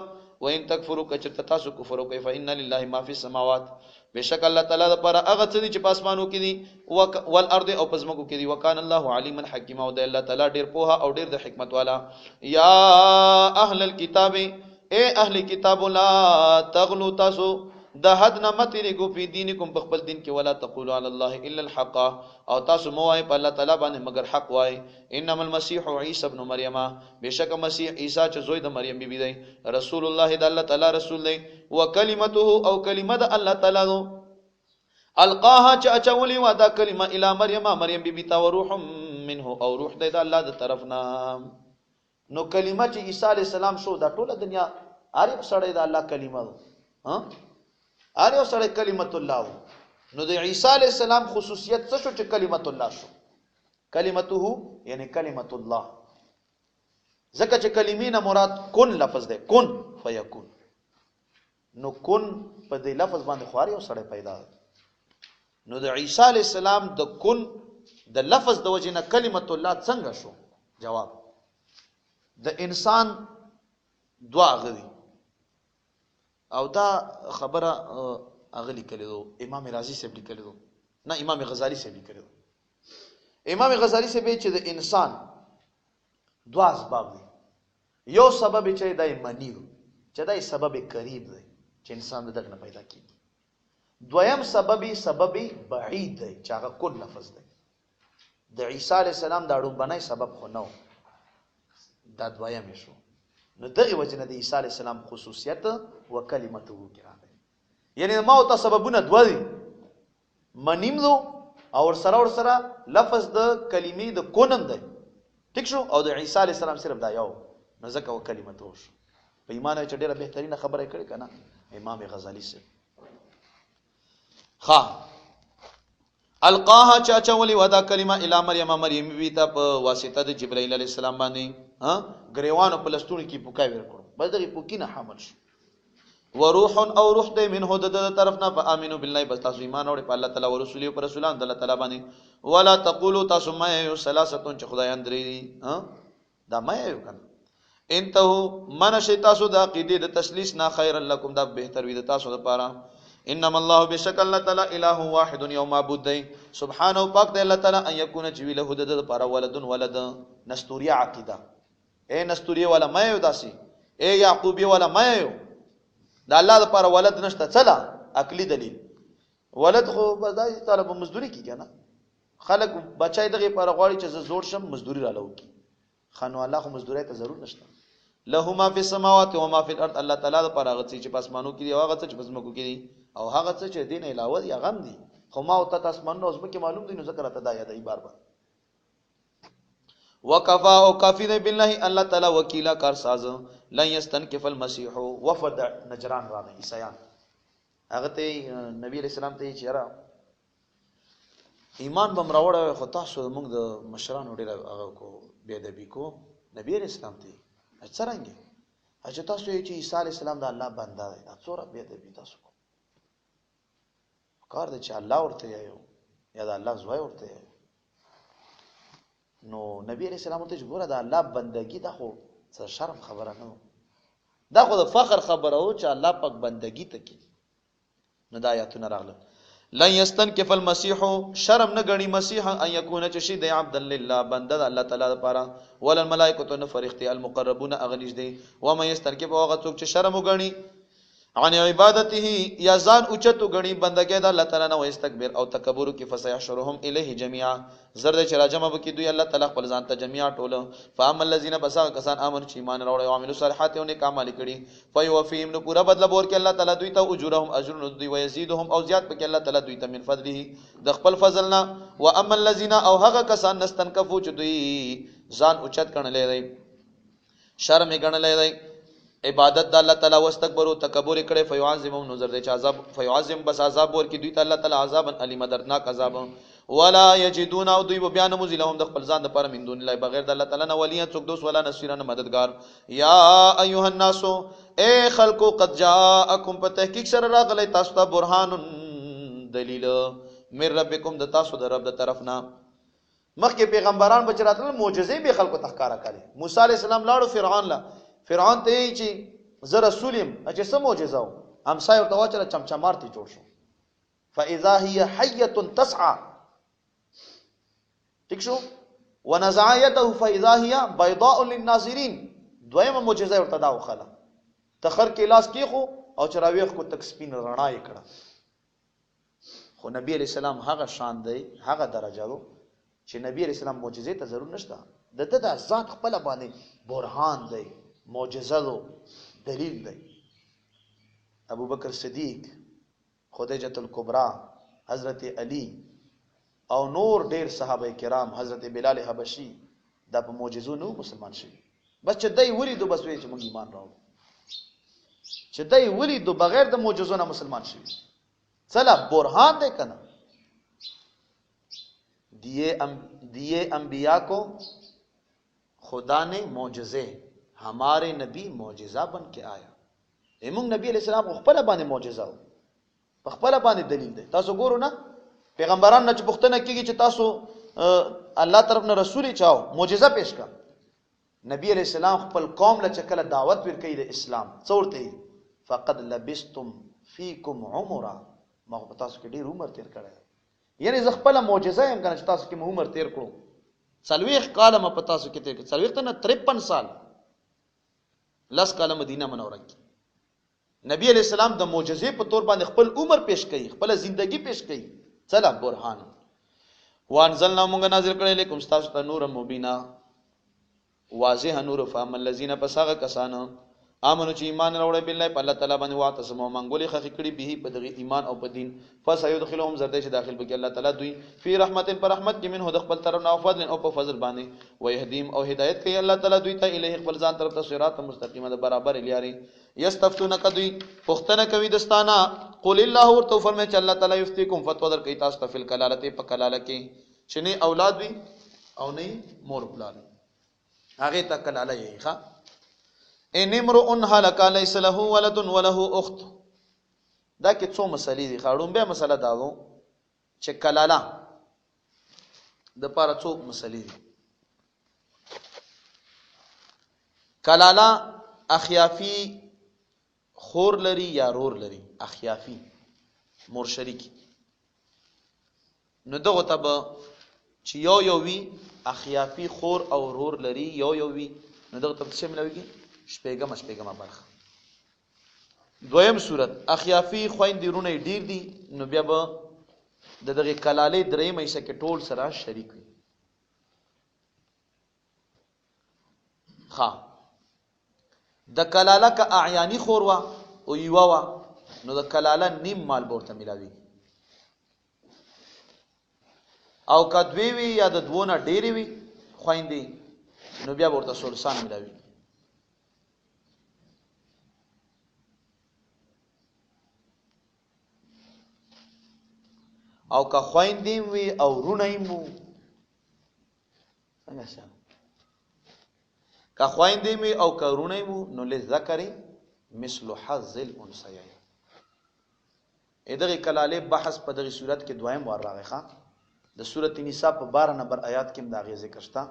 وان تکفروا کچرته تاسو کفر وکړئ فإن لله ما فی السماوات بشک الله تعالی د پاره هغه څه چې په اسمانو کې دي والارض او په ځمکو کې دي وکانه الله علیما حکیما او د الله تعالی ډیر پوها او ډیر د حکمت والا یا اهل الكتاب اے اهل کتاب لا تغلو تاسو د حد نه متریګو په دینکم په خپل دین کې ولا تقولوا علی الله الا الحق او تاسو مو وای په الله تعالی باندې مگر حق وای انما المسيح عيسى ابن مریم بشک مسیح عیسی چې زوی د مریم بیبی دی رسول الله د الله تعالی رسول دی وکلمته او کلمه د الله تعالی نو القاها چې اچولی و دا کلمه الی مریم بیبی تا وروح منه او روح د الله د طرفنا نو کلمه چې عیسی علی السلام شو دا ټوله دنیا عارف سره د الله کلمه ها اره سره کلمت الله نو د عیسی علی السلام خصوصیت څه شو چې کلمت الله شو کلمته یعنی کلمت الله ځکه چې کلمې نه مراد کن لفظ ده کن فیکون نو کن په دې لفظ باندې خواري او سره پیدا نو د عیسی علی السلام د کن د لفظ د وجه نه کلمت الله څنګه شو جواب د انسان دعا غوي او دا خبره اغلی کړي دو امام رازی سے لیکلی دو نه امام غزالی سے لیکلی دو امام غزالی سے به چې د انسان دوا اسباب دي یو سبب چې دای منیو چې دای سبب قریب دی چې انسان دغه نه پیدا کیږي دویم سبب بعید دی چې هغه کل لفظ دی د عیسی علی السلام دا ډوم بنای سبب خو نو دا دویم شو نو دغه وجنه د عیسی علی السلام خصوصیت او کلمته وکړه یعنی ما او سببونه دوه دي منیم دو او سره لفظ د کلمې د کونم دی ټیک شو او د عیسی علی السلام صرف دا یو نو ځکه او کلمته شو په ایمان چې ډیره بهترینه خبره کړې کنه امام غزالی سے خا القاها چاچولی ودا کلمه الی مریم بیتا په واسطه د جبرائیل علی السلام باندې ها غریوانو په لستون کې پوکای ورکړو بس دغه پوکی نه حمل شو وروح او روح دې منه د طرف نه فامنوا بالله بس تاسو ایمان اورئ په الله تعالی او رسول او رسولان د الله تعالی باندې ولا تقولوا تاسو ما یو ثلاثه چې خدایان درې ها دا ما یو کنه انته من شیتاسو د عقیده د تسلیث نه خیر لکم دا بهتر وي د تاسو لپاره انما الله بشک الله تعالی اله واحد یوم معبود دی سبحانه پاک دی الله تعالی ان یکون جوی له د لپاره ولد نستوریه عقیده اے نستوریه ولا ما یو داسي اے یعقوبی ولا ما یو دا الله لپاره ولد نشته چلا عقلی دلیل ولد خو بدای طالب مزدوری کی کنه خلق بچای دغه پر غواړي چې زوړ شم مزدوری را لوکي خانو الله خو مزدوری ته ضرورت نشته له ما فی السماوات و ما فی الارض الله تعالی لپاره هغه چې په اسمانو کې دی او هغه چې په زمکو کې دی او هغه څه چې دین علاوه دی غم دی خو ما او ته اسمانو اوس به معلوم دي نو ذکر ته دا یادای بار وکفا او کافی دی بالله الله تعالی وکیلا کار ساز لن یستنکف المسیح وفد نجران را نه عیسایان هغه ته نبی علیہ السلام ته چیرې ایمان بم راوړ خو تاسو موږ د مشرانو ډیر هغه کو بے ادبی کو نبی علیہ السلام ته څرنګه اجه تاسو چې عیسی علیہ السلام د الله بنده دی څوره بے ادبی تاسو کو کار د چې الله ورته یو یا د الله زوی ورته یو نو نبی علیہ السلام ته ګوره د الله بندگی دا خو څه شرم خبره نه دا خو د فخر خبره او چې الله پاک بندگی ته کی نو دا آیاتونه راغله لن یستنکف المسیح شرم نه غنی مسیح ان یکون چشی د عبد لله بنده الله تعالی لپاره ول الملائکه نو فرښتې المقربون اغنیج دی و ما یستنکف هغه څوک چې شرم وغنی عن عبادته یا ځان اوچتو غنی بندګی د الله تعالی نه واستكبر او تکبر کی فسيحشرهم الیه جميعا زرد چې راجمه بکی دوی الله تعالی خپل ځان ته جميعا ټوله فاما الذين بسا کسان امن چې ایمان راوړل او عملو صالحات او نیک اعمال کړي فيوفيهم نو پورا بدله بور کې الله تعالی دوی ته اجورهم اجر دوی ويزيدهم او زیات پکې الله تعالی دوی ته من فضله د خپل فضلنا واما الذين او هغه کسان نستنکفو چې دوی ځان اوچت کړي شرم یې ګڼلې دی عبادت د الله تعالی واستكبروا تکبر کړي فيعذبهم نظر دې چې عذاب فيعذب بس عذاب ور کې دوی ته الله تعالی عذاب الیم دردناک عذاب ولا یجدون او دوی بیان مزلهم د خپل ځان لپاره من دون الله بغیر د الله تعالی نه ولی څوک دوست ولا نصيرا مددگار یا ایها الناس اے خلقو قد جاءکم په تحقیق سره راغلی تاسو ته برهان دلیل من ربکم د تاسو د رب د طرفنا مخکې پیغمبران بچراتل معجزې به خلکو تخکارا کړي موسی علی السلام لاړو فرعون ته چې زه رسول يم چې څه معجزه و همسایه ورته واچله چمچمارتي جوړ شو فاذا هي حيه تسعى ٹھیک شو ونزع يده فاذا هي بيضاء للناظرين دویمه معجزه ورته دا وخاله تخر کې لاس کیخو او چراویخ کو تک سپین رڼا یې کړه خو نبی علیہ السلام هغه شان دی هغه درجه وو چې نبی علیہ السلام معجزې ته ضرور نشته د ذات خپل باندې برهان دی معجزه دو دلیل دی ابو بکر صدیق خدیجه الکبرى حضرت علی او نور ډیر صحابه کرام حضرت بلال حبشی دا په معجزو نو مسلمان شي بس چې دای ولیدو بس وی چې موږ ایمان راوړو چې دای ولیدو بغیر د معجزو نه مسلمان شي چلا برهان دی کنه دیے انبیاء کو خدا نے معجزے ہمارے نبی معجزہ بن کے آیا ایمون نبی علیہ السلام خپل باندې معجزه او خپل باندې دلیل دی تاسو ګورو نه پیغمبران نه پوښتنه کیږي چې تاسو الله طرف نه رسول چاو معجزه پیش کا نبی علیہ السلام خپل قوم له چکله دعوت ورکړي د اسلام څورته فقد لبستم فیکم عمرا ما په تاسو کې ډیر عمر تیر کړی یعنی ز خپل معجزه هم کنه چې تاسو کې عمر تیر کړو څلويخ کاله ما په تاسو کې تیر څلويخ ته 53 سال لس کاله مدینه منوره کې نبی علیہ السلام د معجزې په تور باندې خپل عمر پیش کړي خپل ژوندۍ پیش کړي چلا برهان وانزلنا موږ نازل کړل لیکم تاسو ته نور مبینا واضح نور فهم الذين پسغه کسان امنو چې ایمان راوړل بالله په الله تعالی باندې واعتصموا منګولي خخ کړي به په دغه ایمان او په دین فسيدخلهم زرد چې داخل بکی الله تعالی دوی فی رحمت پر رحمت کې منه د خپل طرف نه او فضل او په فضل باندې ويهديم او هدایت کوي الله تعالی دوی ته الیه خپل ځان طرف ته صراط مستقیمه د برابر لیاري یستفتونک دوی پختنه کوي دستانا قل الله ورته فرمایي چې الله تعالی یفتیکم فتوا در کوي تاسو ته فل کلاله په کلاله کې چې نه اولاد وي او نه مور بلال هغه ته کلاله یې ښا ان امرؤ هلك ليس له ولد وله اخت دا کې څو مسلې دي خاړون به مسله دا وو چې کلاله د پاره څو مسلې دي کلاله اخیافی خور لري یا رور لري اخیافی مور شریک نو دغه تب چې یو وی اخیافی خور او رور لري یو وی نو دغه تب څه ملويږي شپېګم برخه دویم صورت اخیافی خويندې رونه ډیر دي نو بیا به د دغه کلاله درې مېسه کې ټول سره شریک وي ها د کلاله کا اعیانی خوروا او یوا نو د کلاله نیم مال ورته ملاوي او کا دوی وی یا د دوونه ډیری وی خويندې نو بیا ورته سلسان ملاوي او که خويندې وي او رونه مو څنګه شه که خويندې وي او که رونه مو نو لذکر مثل حظ الانثيين ادغه کلاله بحث په دغه صورت کې دویم وار راغی ښا د سورۃ النساء په 12 نمبر آیات کې دا غي ذکر شتا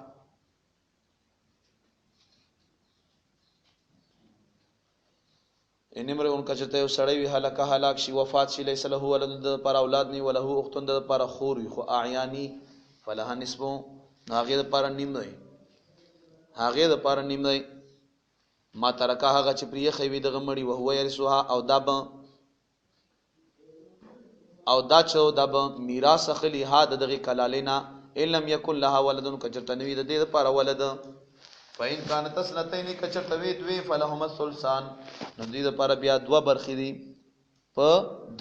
ان امر ان کا چته یو سړی وی هلاک شي وفات شي لیس له ولد پر اولاد نی وله اختند پر خور وي خو اعیانی فلها نسب هغه پر نیم نه هغه پر نیم نه ما ترکه هغه چې پریه خوي دغه مړی او هو یرسوها او دا چو دب میراث خلی ها دغه کلالینا علم یکن لها ولد کچرتنوی د دې پر ولد فین کانت سنتین کچرتوی دوی فلهم الثلثان نو دې لپاره بیا دوا برخې دي په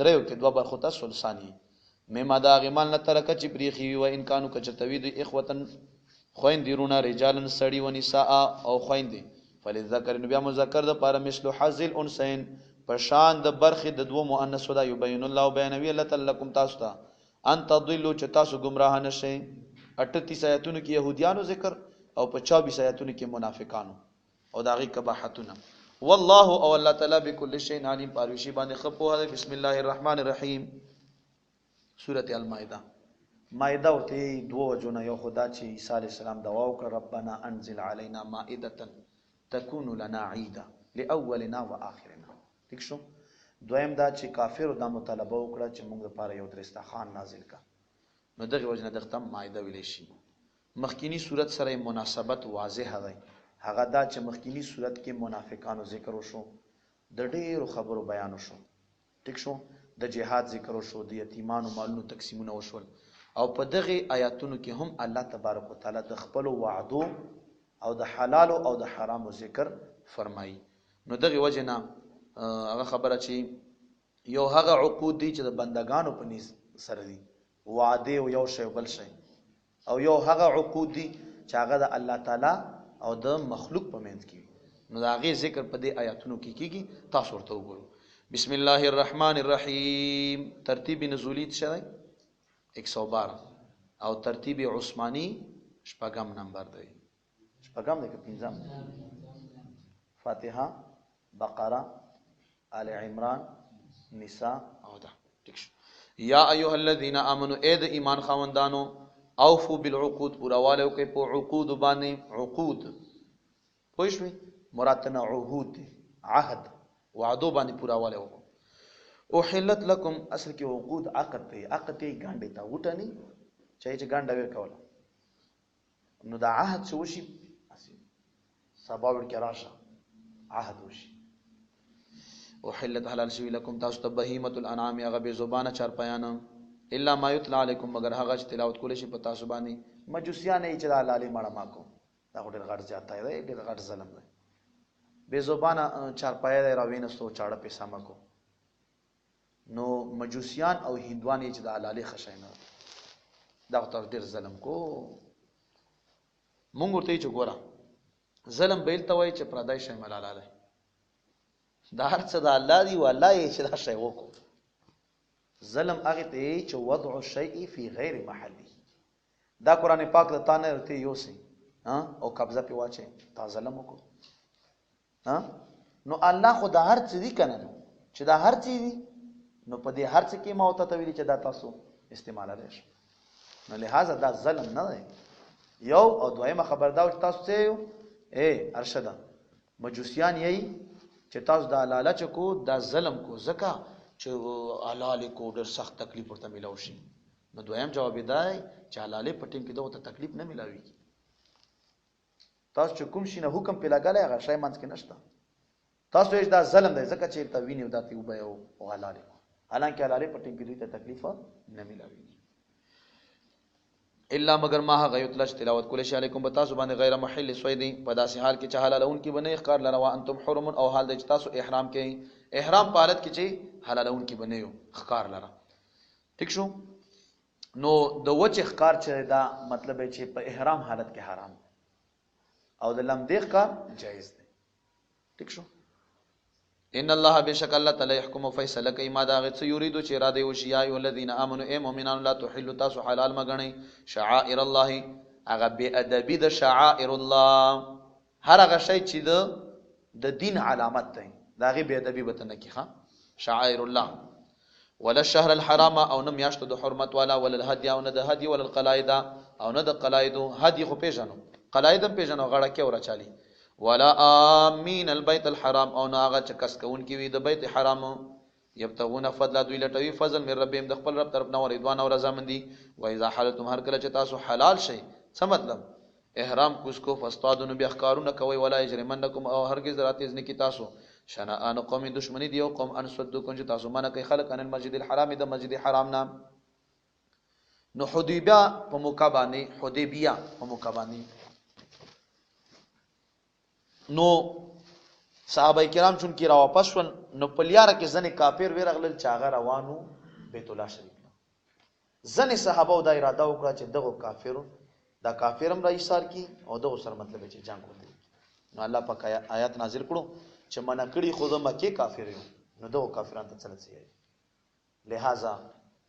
دریو کې دوا برخو ته ثلثانی مما دا غمال نه ترکه چې پریخي وي و ان کانو کچرتوی دوی اخوتن خويندې رونه رجالن سړی و نساء او خويندې فلذکر نو بیا مذکر د پاره مثل حظ الانثیین په شان د برخې د دوه مؤنث ودا یبین الله بیانوی الله تعالی لكم تاسو ته ان تضلوا چې تاسو گمراه نشئ 38 آیاتونو کې يهوديانو ذکر او په 24 آیاتونو کې منافقانو او داغي کباحتونه والله او الله تعالی بكل شيء علیم پاروشی باندې خپوه. بسم الله الرحمن الرحیم سورۃ المائده. مائده ورته دوه وجونه یو خدا چې عیسی علی السلام دعا وکړه ربنا انزل علينا مائده تكون لنا عيدا لاولنا واخرنا. ٹھیک شو. دویم دا چې کافر دا مطالبه وکړه چې موږ لپاره یو درستخان نازل کا. نو دغه وجنه دغه مائده ویل شي. مخکینی صورت سره مناسبت واضح ده. هغه دا چې مخکینی صورت کې منافقانو ذکر وشو د ډېرو خبرو بیان وشو. ٹھیک شو. د جهاد ذکر وشو د یتیمانو مالونو تقسیمونه وشول او په دغه آیاتونو کې هم الله تبارک وتعالى د خپل وعدو او د حلال او د حرام ذکر فرمایي. نو دغه وجنه هغه خبره چې یو هغه عقود دي چې د بندگانو په نس سره دي وعده او یو شی بل شی او یو هغه عقود دي چې هغه د الله تعالی او د مخلوق په منځ کې. نو دا غي ذکر په دې آیاتونو کې کیږي. تاسو ورته وګورئ. بسم الله الرحمن الرحیم. ترتیب نزولی څه دی 112 او ترتیب عثماني شپږم نمبر دی. شپږم دی که پنځم؟ فاتحه بقره آل عمران نساء او دا. ٹھیک شو. یا ایها الذین آمنوا اے د ایمان خاوندانو اوفو بالعقود پورواله کوي په عقود باندې. عقود پوښوي مراتنا عهود دي عهد وعدو باندې پورواله وکړو. احلت لكم اصل کې عقود عقد دی. عقد دی ګاندې تا وټنی چې ګانډه وې کوله. نو دا عهد څه وشي سبا ور کې راشه عهد وشي. احلت حلال شوی لكم تاسو ته بهیمه الانعام هغه به زبانه چار پیانه الا ما یتلا علیکم مگر هغه چې تلاوت کول شي په تاسو باندې. مجوسیان یې چې د حلالي مړه ماکو دا ډېر غټ زیاته دی ډېر غټ ظلم دی. به زبانه چار پیا راوینستو چاړه پیسې ماکو. نو مجوسیان او هندوان یې چې د حلالي خشاینه دا ډېر ظلم کو. مونږ ورته چې ګوره ظلم بیل ته وای چې پردای شي ملاله دا هر څه د الله دی والله چې دا شی وکړو. ظلم هغه ته چې وضع الشیء فی غیر محله. دا قران پاک د تانه ورته یوسي او قبضه په واچي تا ظلم وکړو. نو الله خو دا هر څه دی کنه چې دا هر څه دی نو په دې هر څه کې موت ته ویلي چې دا تاسو استعمال لرئ. نو لہذا دا ظلم نه دی. یو او دویمه خبردار تاسو ته اے ارشد مجوسیان یې چې تاسو د لالچ کو دا ظلم کو زکه چې حلال کو ډېر سخت تکلیف ورته ملاوي شي. نو دویم جواب دی چې حلال په ټیم کې دغه تکلیف نه ملاوي. تاسو چې کوم شي نه حکم په لګالای هغه شی مانځ کې نشته. تاسو یې دا ظلم دی ځکه چې ته ویني وداتې وبه او حلال حالانکه حلال په ټیم کې دوی ته تکلیف نه ملاوي الا مگر ما هغه یتلش تلاوت کول شي علیکم بتا سو باندې غیر محل سویدی په داسې حال کې چې حلالون کې بنې اخکار لروا انتم حرم او حال د تاسو احرام کې احرام په حالت کې چې حلالون کې بنې یو اخکار لره. ٹھیک شو. نو د وجه اخکار چې دا مطلب چې په احرام حالت کې حرام او د لمدیخ کا جائز دی. ٹھیک شو. ان الله بشک الله تعالی يحكم فیصله کوي ما دا غت یریدو چې اراده وشي یا ای الذین امنوا ای مؤمنان لا تحلوا تاسو حلال مغنی شعائر الله هغه به ادبی د شعائر الله هر هغه شی چې د دین علامت دی دا غي به ادبی وتنه کی شعائر الله ولا الشهر الحرام او نم یاشت د حرمت والا ولا الهدي او نه د هدي ولا القلائد او نه د قلائد هدي خو پیژنو قلائد پیژنو غړه کې ور چالي ولا امین البيت الحرام او ناغه چکس کون کی وی د بیت حرام یبتغون فضل دوی لټوي فضل من ربهم د خپل رب طرف نو رضوان او رضا مندي و اذا حلتم هر کله چې تاسو حلال شي څه مطلب احرام کوس کو فاستادون بیا اخکارونه کوي ولا یجرمنکم او هرگز رات اذن کی تاسو شنآن قوم دشمنی دی او قوم ان صدقون چې تاسو منه کوي خلق ان المسجد الحرام د مسجد حرام نام نو حدیبیه په موقع باندې حدیبیه په موقع باندې نو صحابه کرام چون کی را واپس شون نو پلیاره کې ځنې کافر ورغلل چاغه روانو بیت الله شریف. ځنې صحابه دا اراده وکړه چې دغه کافرو دا کافرم را ایثار کی او دغه سره مطلب چې جنگ وکړي. نو الله پاک آیات نازل کړو چې منا کړي خود مکه کافر یو نو دغه کافرانو ته څه شي. لہذا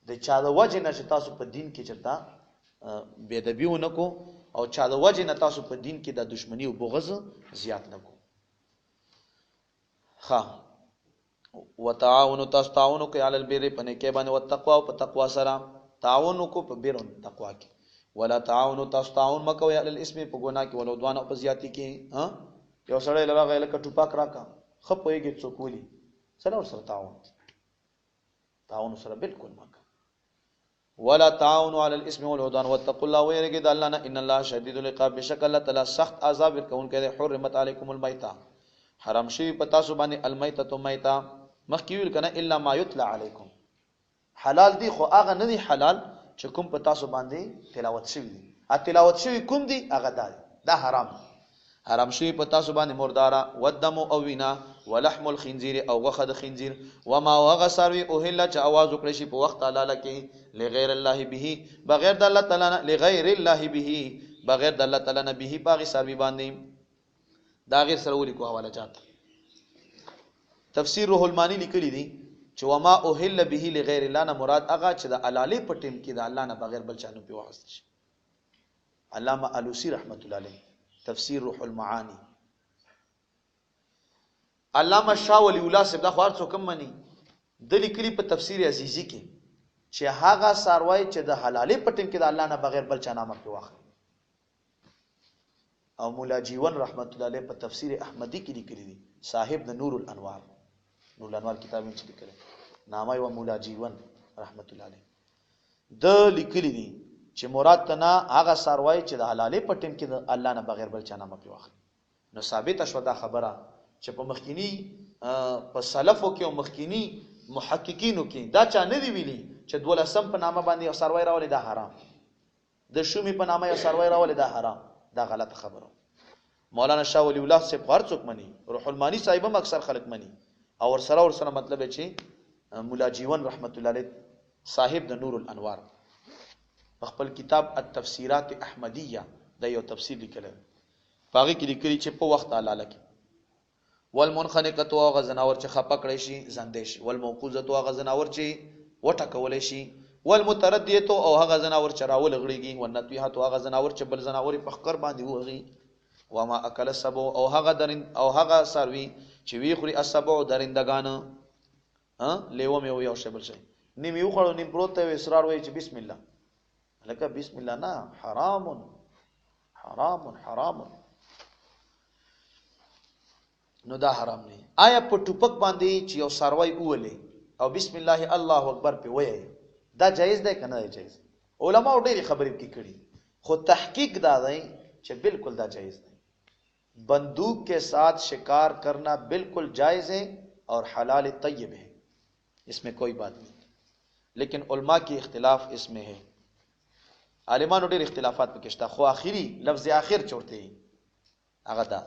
د چا د وجه نه چې تاسو په دین کې چرته بے ادبیونه کو او چا د وجه نه تاسو په دین کې د دشمنی او بغض زیات نه کو. ها وتعاونوا تستعونوا کوي علی البر په نه کې باندې او تقوا او په تقوا سره تعاون کو په بیر تقوا کې. ولا تعاونوا تستعون مکوي علی الاسم په ګناه کې ولو دوان او په زیاتی کې. ها یو سړی لږه لکه ټوپک راکا خپويږي څوک ولي سره ور سره تعاون سره بالکل مکه. ولا تعاونوا على الاسم والعدوان واتقوا الله ويرجد الله ان الله شديد العقاب بشک الله تعالی سخت عذاب ورکون کړي. حرمت علیکم المیتہ حرام شوی پتا سو باندې المیتۃ میتہ مخکیول کنه الا ما یتلا علیکم حلال دی خو هغه نه دی حلال چې کوم پتا سو باندې تلاوت شوی دی. ا تلاوت شوی کوم دی هغه دا حرام. حرام شوی پتا سو باندې مردارا ودم او وینا ولحم الخنزير او غخد خنزير وما وغسر اوهل چ आवाज وکړي شي په وخت تعالی کې لغیر الله به بغیر د الله تعالی نه لغیر الله به بغیر د الله تعالی نه به باغی سروي باندې دا غیر سره ولي کو حواله چات. تفسیر روح المانی لیکلی دی چې وما اوهل به لغیر الله نه مراد هغه چې د علالی په ټیم کې د الله نه بغیر بل چانو په واسطه شي. علامه الوسی رحمت الله علیه تفسیر روح المعانی. علامه شاه ولی الله صاحب دا خو څوک مني د لیکلي په تفسیر عزیزی کې چې هغه ساروی چې د حلالې پټم کې د الله نه بغیر بل چا نامه په واخلي. او مولا جیون رحمت الله علیه په تفسیر احمدی کې لیکلي دي صاحب د نور الانوار کتاب یې لیکلی نامه و مولا جیون رحمت الله علیه د لیکلي دي چې مراد تنا هغه ساروی چې د حلالې پټم کې د الله نه بغیر بل چا نامه په واخلي. نو ثابت شوه دا خبره چې په مخکینی په سلفو کې او مخکینی محققینو کې دا چا نه دی ویلي چې دولسم په نامه باندې یو سروي راولي دا حرام، د شومی په نامه یو سروي راولي دا حرام. دا غلط خبره. مولانا شاه ولی الله صاحب غار څوک مني، روح المانی صاحب هم اکثر خلک مني او ورسره مطلب چې مولا جیون رحمت الله علیه صاحب د نور الانوار خپل کتاب التفسیرات احمدیه د یو تفسیر لیکل باغی کې لیکلي چې په وخت تعالی کې والمنخنقه او غزناور چې خپه کړی شي زندې شي، والموقوزه او غزناور چې وټکول شي، والمتردیه او هغه غزناور چې راول غړيږي، والنطیحه او هغه غزناور چې بل غزناور په خکر باندې وږي، وما اکل السبع او هغه درن او هغه سروي چې وی خوري السبع درندگان لیو مې یو شی بل شي نیم یو خړو نیم پروت ته اصرار وای چې بسم الله، لکه بسم الله نه، حرام حرام حرام. نو دا حرام نه. آیا په ټوپک باندې چې یو سروي اولې او بسم الله الله اکبر په وایي دا جایز دی کنه جایز؟ علماء ډېری خبرې کې کړي خو تحقیق دا دی چې بالکل دا جایز دی. بندوق کے ساتھ شکار کرنا بالکل جائز ہے اور حلال طیب ہے، اس میں کوئی بات نہیں، لیکن علماء کی اختلاف اس میں ہے. عالمانو ډېر اختلافات پکې شته خو اخیری لفظ اخر چورته هغه دا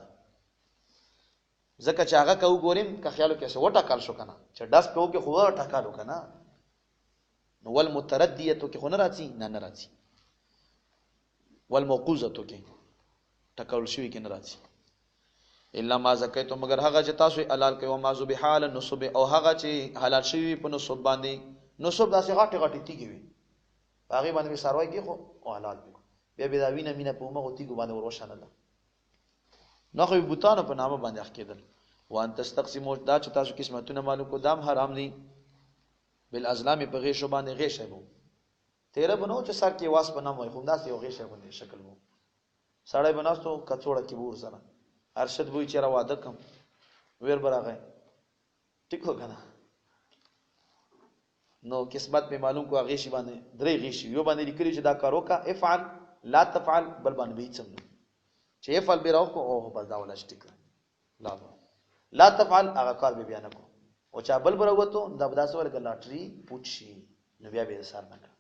ځکه چې هغه کو ګوریم که خیالو کې څه وټا کال شو کنه چې داس په وګه خو وټا کالو کنه نو والمتردیه کې خو نه راځي نه راځي، والموقوزه کې ټکول شوی کې نه راځي. الا ما زکیتم مگر هغه چې تاسو حلال کوي او ما ذبح علی النصب او هغه چې حلال شوی په نصب باندې، نصب داسې غاټه غاټه تیږي وي هغه باندې ساروي کې خو او حلال دی بیا به دا وینه مینه په موږ تیګو باندې وروشانه ده نو خو بوتانو په نامه باندې اخکیدل. وان تستقسموا دا چې تاسو قسمتونه معلوم کو دام حرام دي بالازلام په غیشو باندې غیشه وو تیرے بنو چې سر کې واس په نامه خو داسې یو غیشه باندې شکل وو سړی بناستو کڅوړه کې ور سره ارشد وای چې را واده کم ویر براغه ټیکو کنه نو قسمت به معلوم کو غیشي باندې درې غیشي یو باندې لیکلي چې دا کارو کا افعل لا تفعل بل باندې به څنګه چې افعل به راو کو او بس دا ولا شټیک لا تفعل هغه کار به بیان کو او چا بل بروته دا بداسه ولګ لاټري پوچی نو بیا به سر نه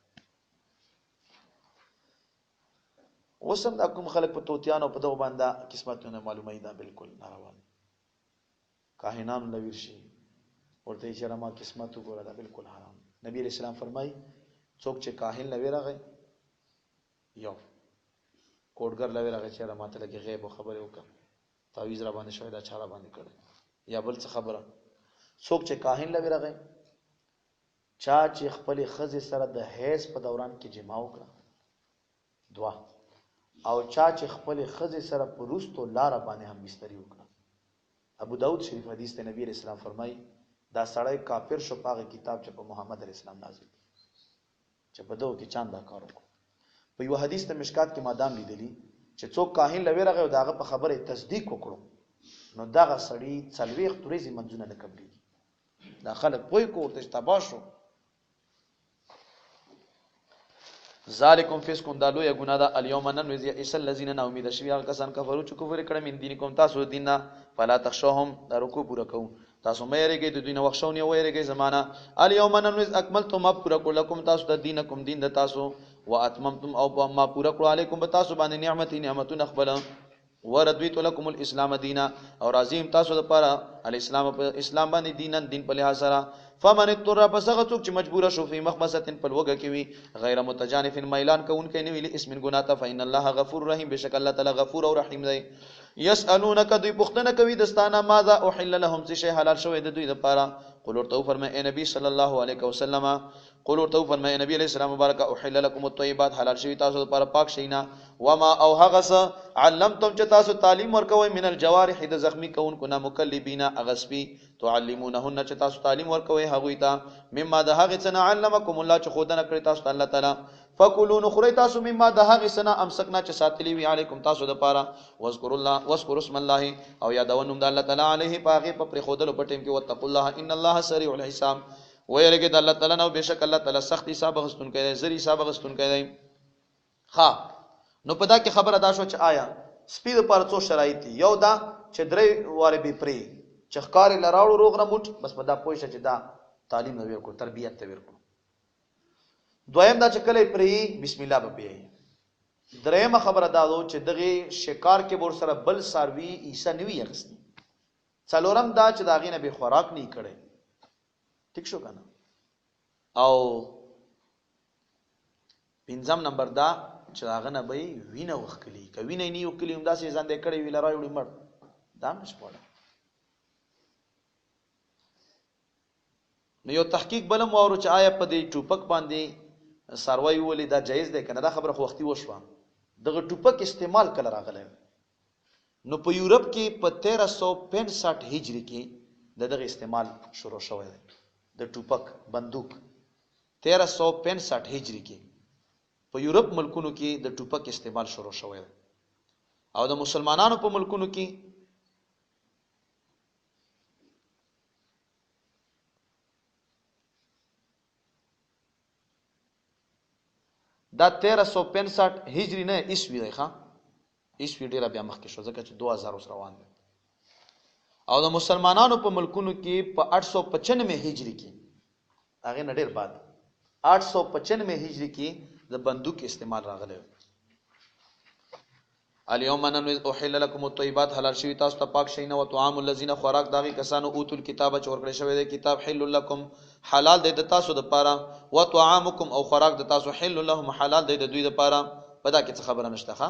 وسم دا کوم خلق په توتیانو په دغه باندې قسمتونه معلومه ده بالکل ناروا دي. کاهنان لویر شي ورته چې ما قسمت وګوره دا بالکل حرام. نبی علیہ السلام فرمای څوک چې کاهن لوي راغی یو کوډګر لوي راغی چې ما ته لګي غیب او خبره وکړه تعویذ را باندې شوی دا چاره باندې کړی یا بل څه خبره څوک چې کاهن لوي راغی چا چې خپل خزې سره د حیض په دوران کې جما وکړه دوا او چا چې خپل خزې سره په روستو لار باندې هم بستری وکړه ابو داود شریف حدیث ته نبی رسول الله فرمایي دا سړی کافر شو پاغه کتاب چې په محمد علیه السلام نازل چې په دغه کې چاند دا کار وکړو په یو حدیث ته مشکات کې مادام لیدلی چې څوک کاهن لوي راغی او داغه په خبره تصدیق وکړو نو دغه سړی څلويخ توريزي منځونه نه قبلي دا خلک پوي کوته تباشو ذالکم فسکم دالو یا ګنا دا الیوم ننوز یئس الذین نا امید شویا کسان کفرو چې کفر کړه من دینکم تاسو دینه فلا تخشوهم دا رکو پورا کو تاسو مې ریګې د دینه وښښونی وېریګې زمانہ الیوم ننوز اکملتم ما پورا کولکم تاسو د دینکم دین د تاسو واتممتم او ما پورا کړو علیکم تاسو باندې نعمتونه خپل وردویت لكم الاسلام دینا او رازیم تاسو د پاره الاسلام اسلام باندې دین په لحاظ سره فمن اضطر فسغ څوک چې مجبور شو فی مخمسه په لوګه کې وی غیر متجانف میلان کوونکې نه ویل اسم ګناته فإن الله غفور رحیم بشک الله تعالی غفور او رحیم دی یسالونک دوی پختنه کوي دستانه ماذا احل لهم څه شی حلال شوی د دوی د پاره قل ورته فرمای اے نبی صلی الله علیه وسلم قل ورته فرمای نبی علیہ السلام مبارک احل لكم الطيبات حلال شوی تاسو د پاره پاک شینا وما او هغس علمتم چې تاسو تعلیم ورکوي من الجوارح د زخمی کون کو مکلبینا اغسبی تعلمونهن چې تاسو تعلیم ورکوي هغه ته مما د هغه څخه علمکم الله چې خودنه کړی تاسو الله تعالی فکلوا نخری تاسو مما د هغه څخه امسکنا چې ساتلی وی علیکم تاسو د پاره واذکر الله واذکر اسم الله او یادونم د الله تعالی علیه پاغه په خودلو پټیم کې وتقوا الله ان الله سریع الحساب ویلګه د الله تعالی نو بشک الله تعالی سخت حساب غستون کوي زری حساب غستون کوي ها نو پدا کې خبره دا شو چې آیا سپید پر څو شرایط یو دا چې درې واره به پری چخکار لراړو روغ رموټ بس پدا پوښ چې دا تعلیم نو ورکو تربیت ته ورکو دویم دا چې کله پری بسم الله به پی درېم خبره دا دو چې دغه شکار کې ور سره بل ساروی عیسی نوی اخستي څلورم دا چې داغې نه به خوراک نه کړي ٹھیک شو کنه او پنځم نمبر دا چې هغه نه به وینه وکړي کوي نه نیو کلی هم دا سي ځان دې کړي ویل راوړي مړ دا نشپړه نو یو تحقیق بلم او چې آیا په دې ټوپک باندې سروي ولې دا جایز دی کنه دا خبره خو وختي وشوه دغه ټوپک استعمال کله راغلی نو په یورپ کې په 1365 هجری کې دغه استعمال شروع شوی دی د ټوپک بندوق 1365 هجری کې په یورپ ملکونو کې د ټوپک استعمال شروع شوی دی او د مسلمانانو په ملکونو کې دا 1365 هجری نه عیسوی دی ښا عیسوی ډیره بیا مخکې شو ځکه چې 2000 اوس روان دی او د مسلمانانو په ملکونو کې په 895 هجری کې هغه نه ډیر بعد 895 هجری کې د بندوق استعمال راغلی اليوم ننوز احل لكم الطيبات حلال شوی تاسو ته پاک شینه او طعام الذين خوراک داغي کسانو اوتل کتاب چور کړی شوی دی کتاب حل لكم حلال دی د تاسو د پاره او طعامکم او خوراک د تاسو حل لهم حلال دی د دوی د پاره پدا کې خبره نشته ښا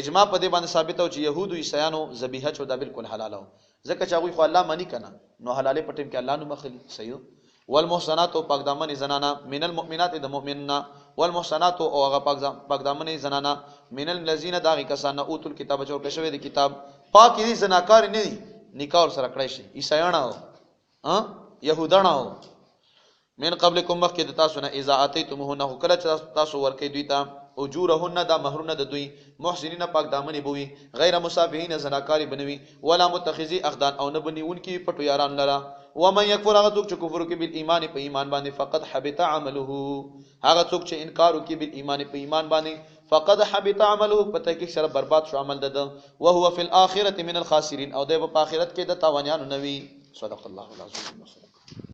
اجماع په دې باندې ثابت او چې يهودو عیسایانو ذبیحه چو دا بالکل حلال او ځکه چې هغه خو الله مانی کنه نو حلاله پټیم کې الله نو مخلي صحیح والمحصنات پاک دامن زنانا من المؤمنات د مؤمننا والمحصنات او هغه پاک دامن زنانا من الذين داغي کسان اوتل کتاب چور کې شوی دی کتاب پاک دي زناکار نه دي نکاح سره کړی شي عیسایانو يهودانو من قبلكم مخکې د تاسو نه اذا اتيتموهن کله چې تاسو ورکې دوی ته اجورهن دا مہرونه د دوی محسنین پاک دامن بوي غیر مصافحین زناکاری بنوي ولا متخذي اخدان او نه بنيون کی پټو یاران لرا ومن يكفر هغه څوک چې کفر کوي بل ایمان په ایمان باندې فقط حبط عمله هغه څوک چې انکار کوي بل ایمان په ایمان باندې فقد حبط عمله پته کې سره برباد شو عمل ده وهو في الاخره من الخاسرين او د په اخرت کې د تاوانیانو نوي صدق الله العظیم.